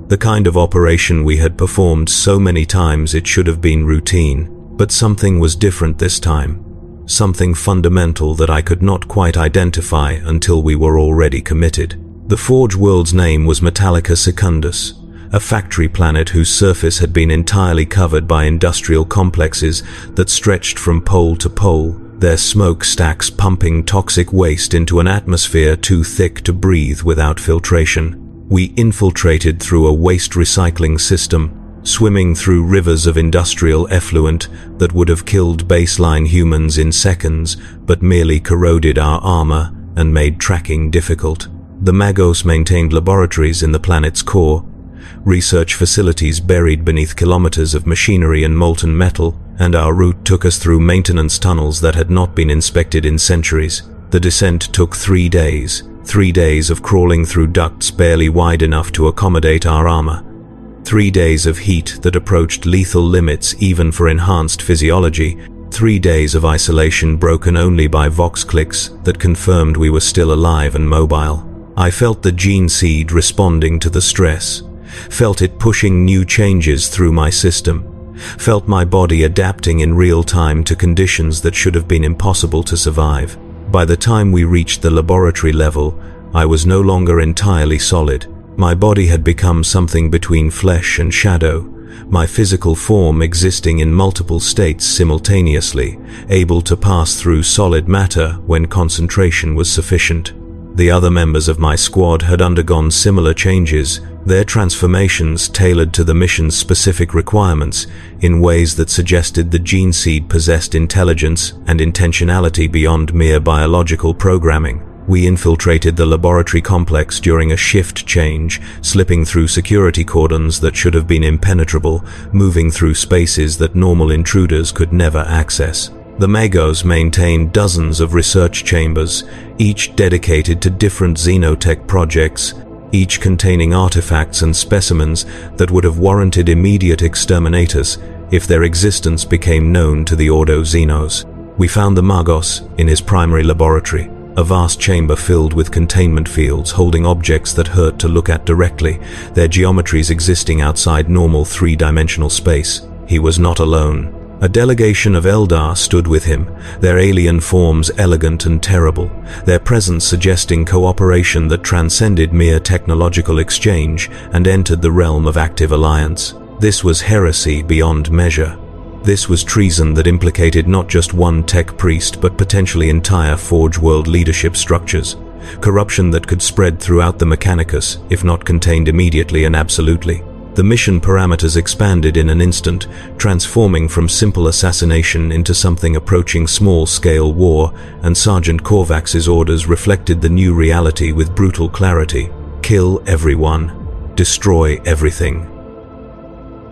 The kind of operation we had performed so many times it should have been routine, but something was different this time. Something fundamental that I could not quite identify until we were already committed. The Forge world's name was Metallica Secundus, a factory planet whose surface had been entirely covered by industrial complexes that stretched from pole to pole, their smokestacks pumping toxic waste into an atmosphere too thick to breathe without filtration. We infiltrated through a waste recycling system, swimming through rivers of industrial effluent that would have killed baseline humans in seconds, but merely corroded our armor and made tracking difficult. The Magos maintained laboratories in the planet's core, research facilities buried beneath kilometers of machinery and molten metal, and our route took us through maintenance tunnels that had not been inspected in centuries. The descent took 3 days. 3 days of crawling through ducts barely wide enough to accommodate our armor. 3 days of heat that approached lethal limits even for enhanced physiology. 3 days of isolation broken only by vox clicks that confirmed we were still alive and mobile. I felt the gene seed responding to the stress, felt it pushing new changes through my system, felt my body adapting in real time to conditions that should have been impossible to survive. By the time we reached the laboratory level, I was no longer entirely solid. My body had become something between flesh and shadow, my physical form existing in multiple states simultaneously, able to pass through solid matter when concentration was sufficient. The other members of my squad had undergone similar changes, their transformations tailored to the mission's specific requirements in ways that suggested the gene seed possessed intelligence and intentionality beyond mere biological programming. We infiltrated the laboratory complex during a shift change, slipping through security cordons that should have been impenetrable, moving through spaces that normal intruders could never access. The Magos maintained dozens of research chambers, each dedicated to different xenotech projects, each containing artifacts and specimens that would have warranted immediate exterminatus if their existence became known to the Ordo Xenos. We found the Magos in his primary laboratory, a vast chamber filled with containment fields holding objects that hurt to look at directly, their geometries existing outside normal three-dimensional space. He was not alone. A delegation of Eldar stood with him, their alien forms elegant and terrible, their presence suggesting cooperation that transcended mere technological exchange and entered the realm of active alliance. This was heresy beyond measure. This was treason that implicated not just one tech priest but potentially entire Forge World leadership structures. Corruption that could spread throughout the Mechanicus, if not contained immediately and absolutely. The mission parameters expanded in an instant, transforming from simple assassination into something approaching small-scale war, and Sergeant Corvax's orders reflected the new reality with brutal clarity. Kill everyone. Destroy everything.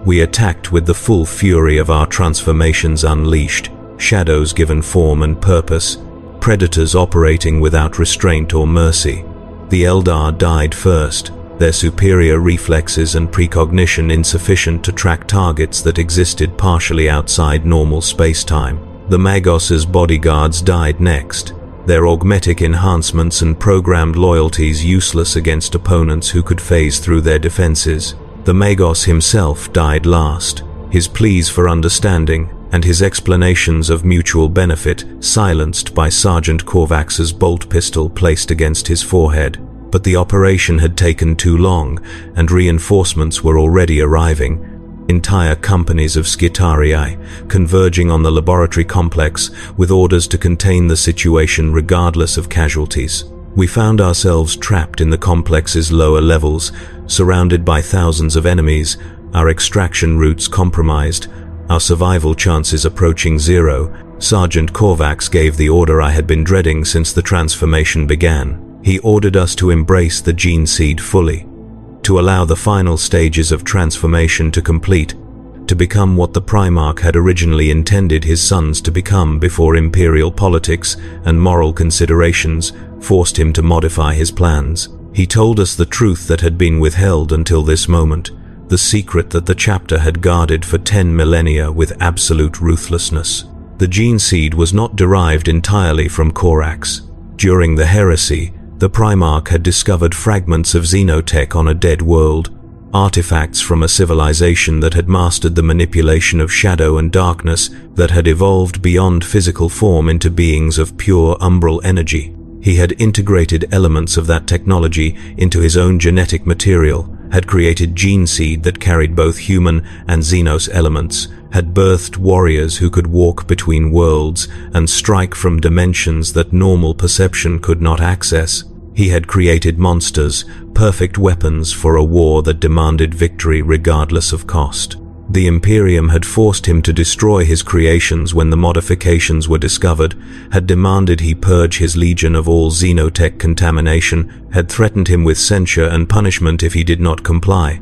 We attacked with the full fury of our transformations unleashed, shadows given form and purpose, predators operating without restraint or mercy. The Eldar died first, their superior reflexes and precognition insufficient to track targets that existed partially outside normal space-time. The Magos's bodyguards died next, their augmetic enhancements and programmed loyalties useless against opponents who could phase through their defenses. The Magos himself died last, his pleas for understanding and his explanations of mutual benefit silenced by Sergeant Corvax's bolt pistol placed against his forehead. But the operation had taken too long, and reinforcements were already arriving. Entire companies of Skitarii converging on the laboratory complex with orders to contain the situation regardless of casualties. We found ourselves trapped in the complex's lower levels, surrounded by thousands of enemies, our extraction routes compromised, our survival chances approaching zero. Sergeant Corvax gave the order I had been dreading since the transformation began. He ordered us to embrace the gene seed fully, to allow the final stages of transformation to complete, to become what the Primarch had originally intended his sons to become before imperial politics and moral considerations forced him to modify his plans. He told us the truth that had been withheld until this moment, the secret that the chapter had guarded for 10 millennia with absolute ruthlessness. The gene seed was not derived entirely from Corax. During the heresy, the Primarch had discovered fragments of xenotech on a dead world, artifacts from a civilization that had mastered the manipulation of shadow and darkness, that had evolved beyond physical form into beings of pure umbral energy. He had integrated elements of that technology into his own genetic material, had created gene seed that carried both human and Xenos elements, had birthed warriors who could walk between worlds and strike from dimensions that normal perception could not access. He had created monsters, perfect weapons for a war that demanded victory regardless of cost. The Imperium had forced him to destroy his creations when the modifications were discovered, had demanded he purge his legion of all xenotech contamination, had threatened him with censure and punishment if he did not comply.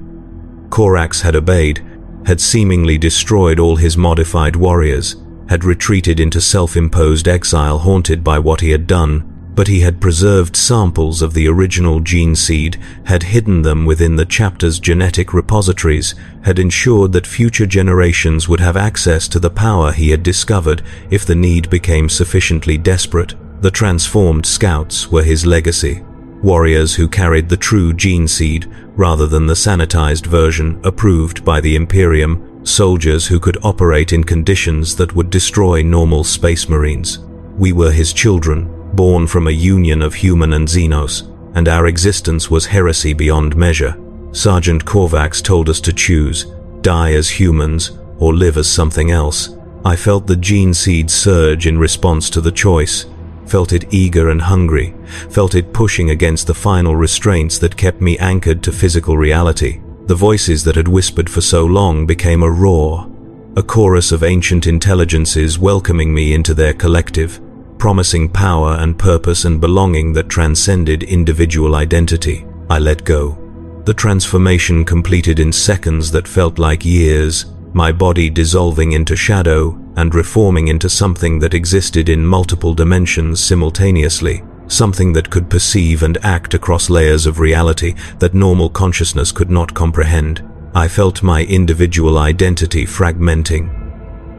Corax had obeyed, had seemingly destroyed all his modified warriors, had retreated into self-imposed exile haunted by what he had done, but he had preserved samples of the original gene seed, had hidden them within the chapter's genetic repositories, had ensured that future generations would have access to the power he had discovered if the need became sufficiently desperate. The transformed scouts were his legacy, warriors who carried the true gene seed rather than the sanitized version approved by the Imperium, soldiers who could operate in conditions that would destroy normal space marines. We were his children, born from a union of human and Xenos, and our existence was heresy beyond measure. Sergeant Corvax told us to choose, die as humans or live as something else. I felt the gene seed surge in response to the choice, felt it eager and hungry, felt it pushing against the final restraints that kept me anchored to physical reality. The voices that had whispered for so long became a roar, a chorus of ancient intelligences welcoming me into their collective, promising power and purpose and belonging that transcended individual identity. I let go. The transformation completed in seconds that felt like years, my body dissolving into shadow and reforming into something that existed in multiple dimensions simultaneously, something that could perceive and act across layers of reality that normal consciousness could not comprehend. I felt my individual identity fragmenting,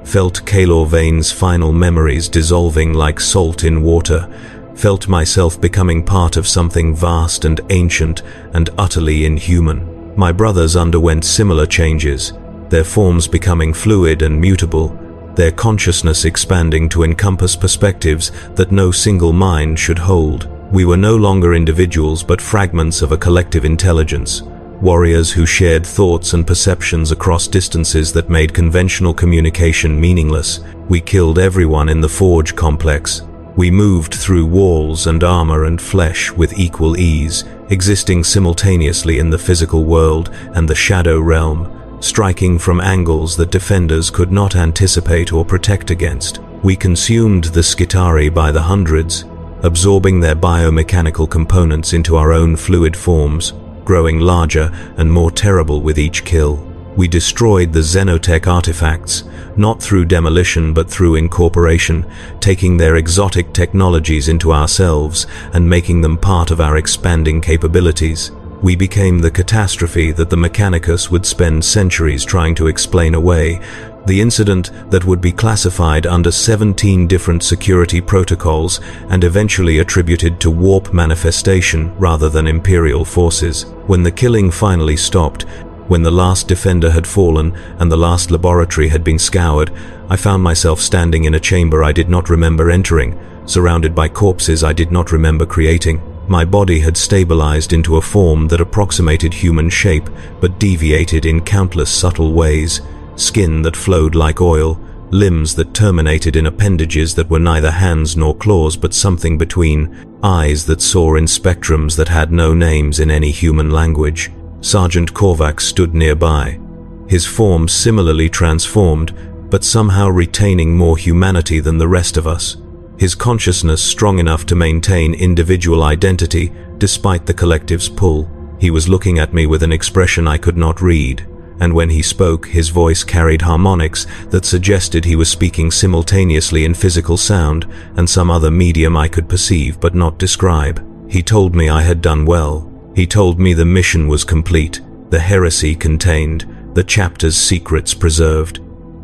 felt Kalor Vane's final memories dissolving like salt in water, felt myself becoming part of something vast and ancient and utterly inhuman. My brothers underwent similar changes, their forms becoming fluid and mutable, their consciousness expanding to encompass perspectives that no single mind should hold. We were no longer individuals but fragments of a collective intelligence, warriors who shared thoughts and perceptions across distances that made conventional communication meaningless. We killed everyone in the Forge complex. We moved through walls and armor and flesh with equal ease, existing simultaneously in the physical world and the shadow realm, striking from angles that defenders could not anticipate or protect against. We consumed the Skitarii by the hundreds, absorbing their biomechanical components into our own fluid forms, growing larger and more terrible with each kill. We destroyed the Xenotech artifacts, not through demolition but through incorporation, taking their exotic technologies into ourselves and making them part of our expanding capabilities. We became the catastrophe that the Mechanicus would spend centuries trying to explain away, the incident that would be classified under 17 different security protocols and eventually attributed to warp manifestation rather than Imperial forces. When the killing finally stopped, when the last defender had fallen and the last laboratory had been scoured, I found myself standing in a chamber I did not remember entering, surrounded by corpses I did not remember creating. My body had stabilized into a form that approximated human shape, but deviated in countless subtle ways. Skin that flowed like oil, limbs that terminated in appendages that were neither hands nor claws but something between, eyes that saw in spectrums that had no names in any human language. Sergeant Corvax stood nearby, his form similarly transformed, but somehow retaining more humanity than the rest of us. His consciousness strong enough to maintain individual identity despite the collective's pull. He was looking at me with an expression I could not read, and when he spoke, his voice carried harmonics that suggested he was speaking simultaneously in physical sound and some other medium I could perceive but not describe. He told me I had done well. He told me the mission was complete, the heresy contained, the chapter's secrets preserved.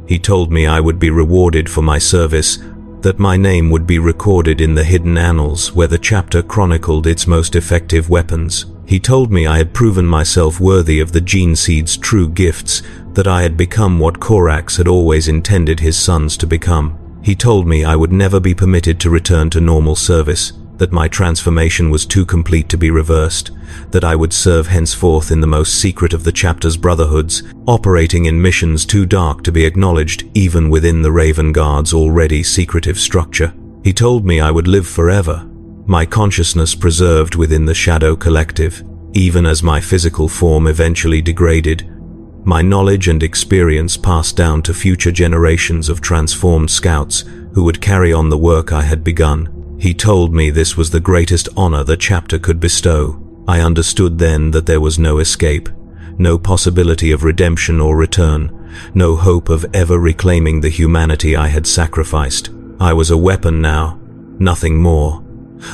He told me I would be rewarded for my service, that my name would be recorded in the hidden annals where the chapter chronicled its most effective weapons. He told me I had proven myself worthy of the gene seed's true gifts, that I had become what Corax had always intended his sons to become. He told me I would never be permitted to return to normal service, that my transformation was too complete to be reversed, that I would serve henceforth in the most secret of the chapter's brotherhoods, operating in missions too dark to be acknowledged even within the Raven Guard's already secretive structure. He told me I would live forever, my consciousness preserved within the Shadow Collective, even as my physical form eventually degraded, my knowledge and experience passed down to future generations of transformed scouts who would carry on the work I had begun. He told me this was the greatest honor the chapter could bestow. I understood then that there was no escape, no possibility of redemption or return, no hope of ever reclaiming the humanity I had sacrificed. I was a weapon now, nothing more.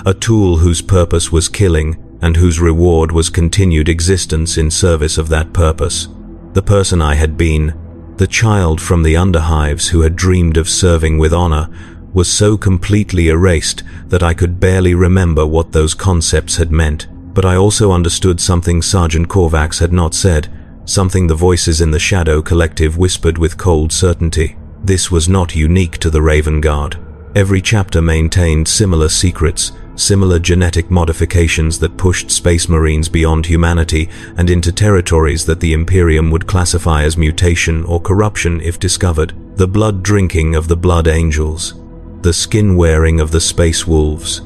A tool whose purpose was killing and whose reward was continued existence in service of that purpose. The person I had been, the child from the underhives who had dreamed of serving with honor, was so completely erased that I could barely remember what those concepts had meant. But I also understood something Sergeant Corvax had not said, something the voices in the Shadow Collective whispered with cold certainty. This was not unique to the Raven Guard. Every chapter maintained similar secrets, similar genetic modifications that pushed Space Marines beyond humanity and into territories that the Imperium would classify as mutation or corruption if discovered. The blood drinking of the Blood Angels, the skin wearing of the Space Wolves,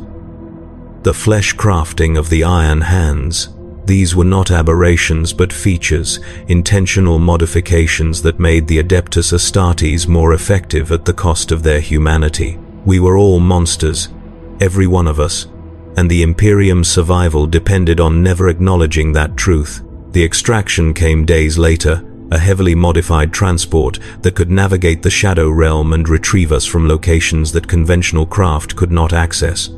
the flesh crafting of the Iron Hands. These were not aberrations but features, intentional modifications that made the Adeptus Astartes more effective at the cost of their humanity. We were all monsters, every one of us, and the Imperium's survival depended on never acknowledging that truth. The extraction came days later, a heavily modified transport that could navigate the Shadow Realm and retrieve us from locations that conventional craft could not access.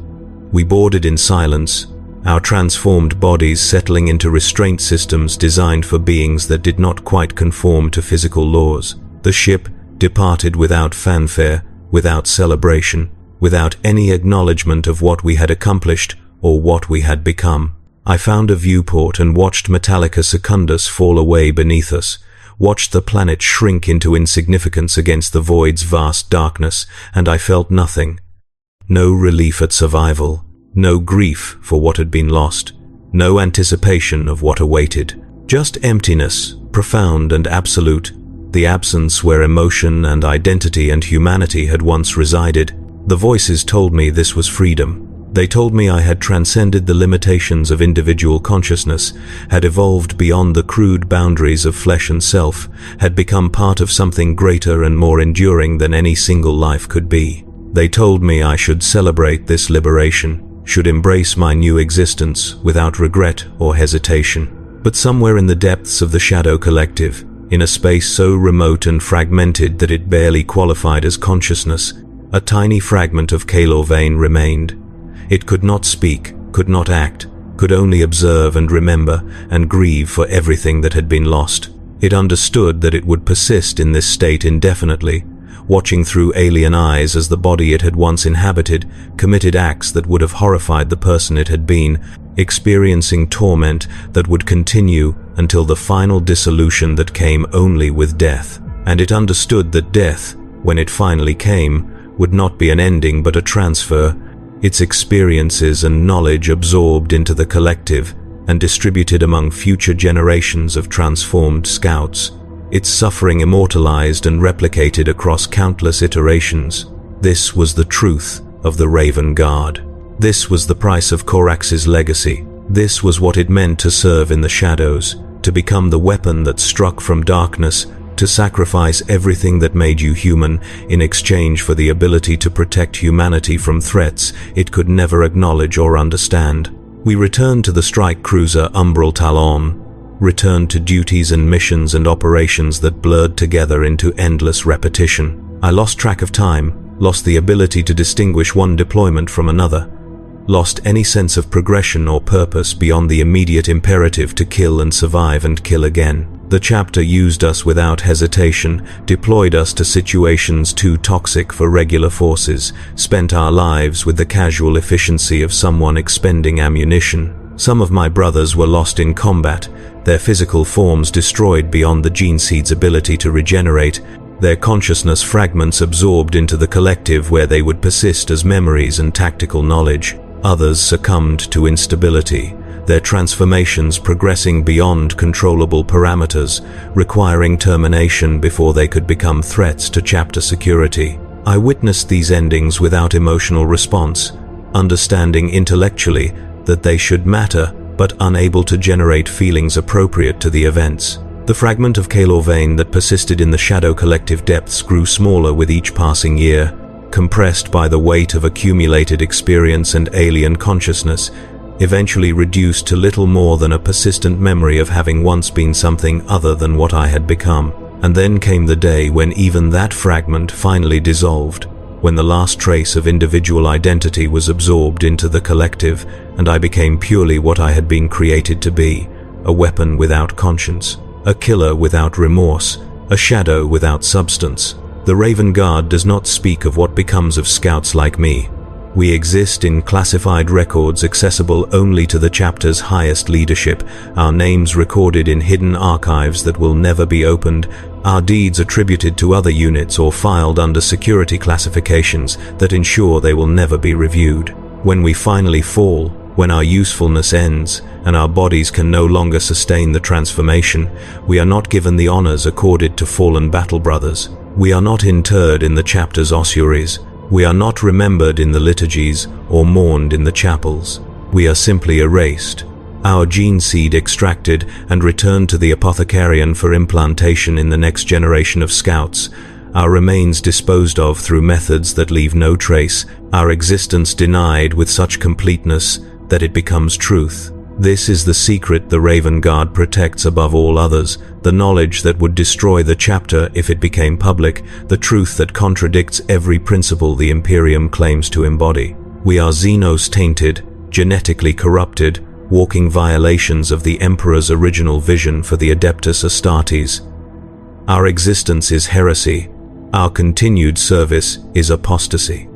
We boarded in silence, our transformed bodies settling into restraint systems designed for beings that did not quite conform to physical laws. The ship departed without fanfare, without celebration, without any acknowledgement of what we had accomplished or what we had become. I found a viewport and watched Metallica Secundus fall away beneath us, watched the planet shrink into insignificance against the void's vast darkness, and I felt nothing. No relief at survival, no grief for what had been lost, no anticipation of what awaited. Just emptiness, profound and absolute, the absence where emotion and identity and humanity had once resided. The voices told me this was freedom. They told me I had transcended the limitations of individual consciousness, had evolved beyond the crude boundaries of flesh and self, had become part of something greater and more enduring than any single life could be. They told me I should celebrate this liberation, should embrace my new existence without regret or hesitation. But somewhere in the depths of the Shadow Collective, in a space so remote and fragmented that it barely qualified as consciousness, a tiny fragment of Kaelor Vane remained. It could not speak, could not act, could only observe and remember and grieve for everything that had been lost. It understood that it would persist in this state indefinitely, watching through alien eyes as the body it had once inhabited committed acts that would have horrified the person it had been, experiencing torment that would continue until the final dissolution that came only with death. And it understood that death, when it finally came, would not be an ending but a transfer, its experiences and knowledge absorbed into the collective and distributed among future generations of transformed scouts, its suffering immortalized and replicated across countless iterations. This was the truth of the Raven Guard. This was the price of Corax's legacy. This was what it meant to serve in the shadows, to become the weapon that struck from darkness, to sacrifice everything that made you human in exchange for the ability to protect humanity from threats it could never acknowledge or understand. We returned to the strike cruiser Umbral Talon, returned to duties and missions and operations that blurred together into endless repetition. I lost track of time, lost the ability to distinguish one deployment from another, lost any sense of progression or purpose beyond the immediate imperative to kill and survive and kill again. The chapter used us without hesitation, deployed us to situations too toxic for regular forces, spent our lives with the casual efficiency of someone expending ammunition. Some of my brothers were lost in combat, their physical forms destroyed beyond the gene seed's ability to regenerate, their consciousness fragments absorbed into the collective where they would persist as memories and tactical knowledge. Others succumbed to instability, their transformations progressing beyond controllable parameters, requiring termination before they could become threats to chapter security. I witnessed these endings without emotional response, understanding intellectually that they should matter, but unable to generate feelings appropriate to the events. The fragment of Kaelor Vane that persisted in the Shadow Collective depths grew smaller with each passing year, compressed by the weight of accumulated experience and alien consciousness, eventually reduced to little more than a persistent memory of having once been something other than what I had become. And then came the day when even that fragment finally dissolved, when the last trace of individual identity was absorbed into the collective, and I became purely what I had been created to be, a weapon without conscience, a killer without remorse, a shadow without substance. The Raven Guard does not speak of what becomes of scouts like me. We exist in classified records accessible only to the chapter's highest leadership, our names recorded in hidden archives that will never be opened, our deeds attributed to other units or filed under security classifications that ensure they will never be reviewed. When we finally fall, when our usefulness ends, and our bodies can no longer sustain the transformation, we are not given the honors accorded to fallen battle brothers. We are not interred in the chapter's ossuaries. We are not remembered in the liturgies or mourned in the chapels. We are simply erased, our gene seed extracted and returned to the apothecarian for implantation in the next generation of scouts, our remains disposed of through methods that leave no trace, our existence denied with such completeness that it becomes truth. This is the secret the Raven Guard protects above all others, the knowledge that would destroy the chapter if it became public, the truth that contradicts every principle the Imperium claims to embody. We are Xenos-tainted, genetically corrupted, walking violations of the Emperor's original vision for the Adeptus Astartes. Our existence is heresy. Our continued service is apostasy.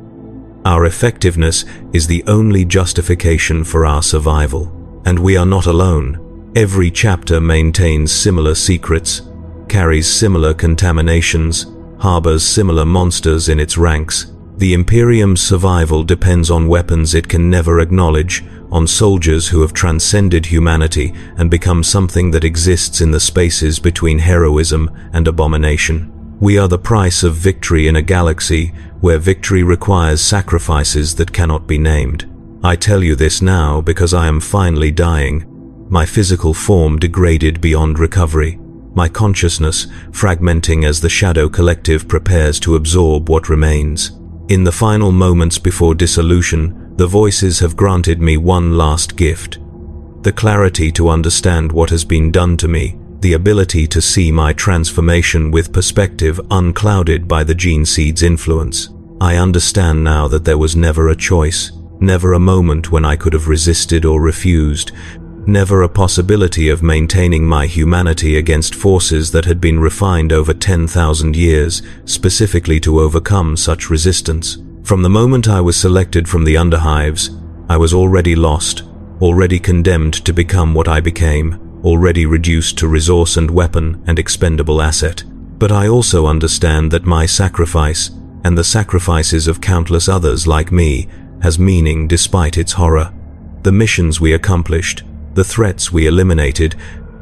Our effectiveness is the only justification for our survival. And we are not alone. Every chapter maintains similar secrets. carries similar contaminations, harbors similar monsters in its ranks. The Imperium's survival depends on weapons it can never acknowledge, on soldiers who have transcended humanity and become something that exists in the spaces between heroism and abomination. We are the price of victory in a galaxy where victory requires sacrifices that cannot be named. I tell you this now because I am finally dying. My physical form degraded beyond recovery. My consciousness fragmenting as the Shadow Collective prepares to absorb what remains. In the final moments before dissolution, the voices have granted me one last gift. The clarity to understand what has been done to me, the ability to see my transformation with perspective unclouded by the gene seed's influence. I understand now that there was never a choice, never a moment when I could have resisted or refused, never a possibility of maintaining my humanity against forces that had been refined over 10,000 years, specifically to overcome such resistance. From the moment I was selected from the underhives, I was already lost, already condemned to become what I became, already reduced to resource and weapon and expendable asset. But I also understand that my sacrifice, and the sacrifices of countless others like me, has meaning despite its horror. The missions we accomplished, the threats we eliminated,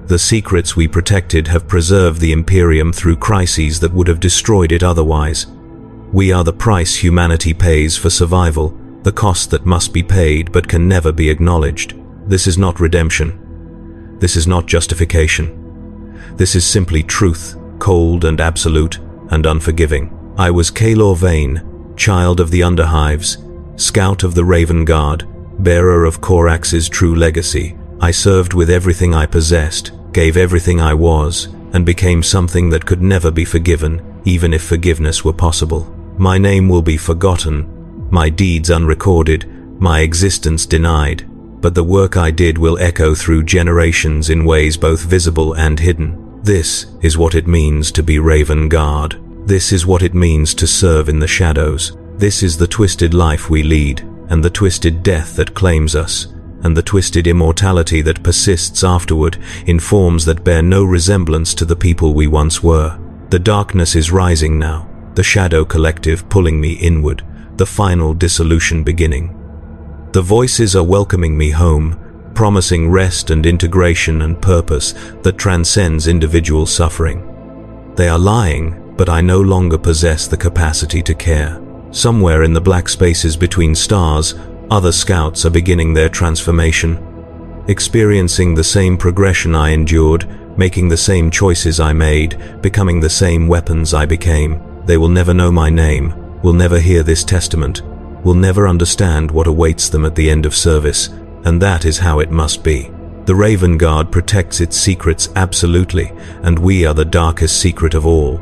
the secrets we protected have preserved the Imperium through crises that would have destroyed it otherwise. We are the price humanity pays for survival, the cost that must be paid but can never be acknowledged. This is not redemption. This is not justification. This is simply truth, cold and absolute and unforgiving. I was Kalor Vane, child of the Underhives, scout of the Raven Guard, bearer of Corax's true legacy. I served with everything I possessed, gave everything I was, and became something that could never be forgiven, even if forgiveness were possible. My name will be forgotten, my deeds unrecorded, my existence denied, but the work I did will echo through generations in ways both visible and hidden. This is what it means to be Raven Guard. This is what it means to serve in the shadows. This is the twisted life we lead, and the twisted death that claims us, and the twisted immortality that persists afterward in forms that bear no resemblance to the people we once were. The darkness is rising now, the Shadow Collective pulling me inward, the final dissolution beginning. The voices are welcoming me home, promising rest and integration and purpose that transcends individual suffering. They are lying, but I no longer possess the capacity to care. Somewhere in the black spaces between stars, other scouts are beginning their transformation, experiencing the same progression I endured, making the same choices I made, becoming the same weapons I became. They will never know my name, will never hear this testament, will never understand what awaits them at the end of service, and that is how it must be. The Raven Guard protects its secrets absolutely, and we are the darkest secret of all.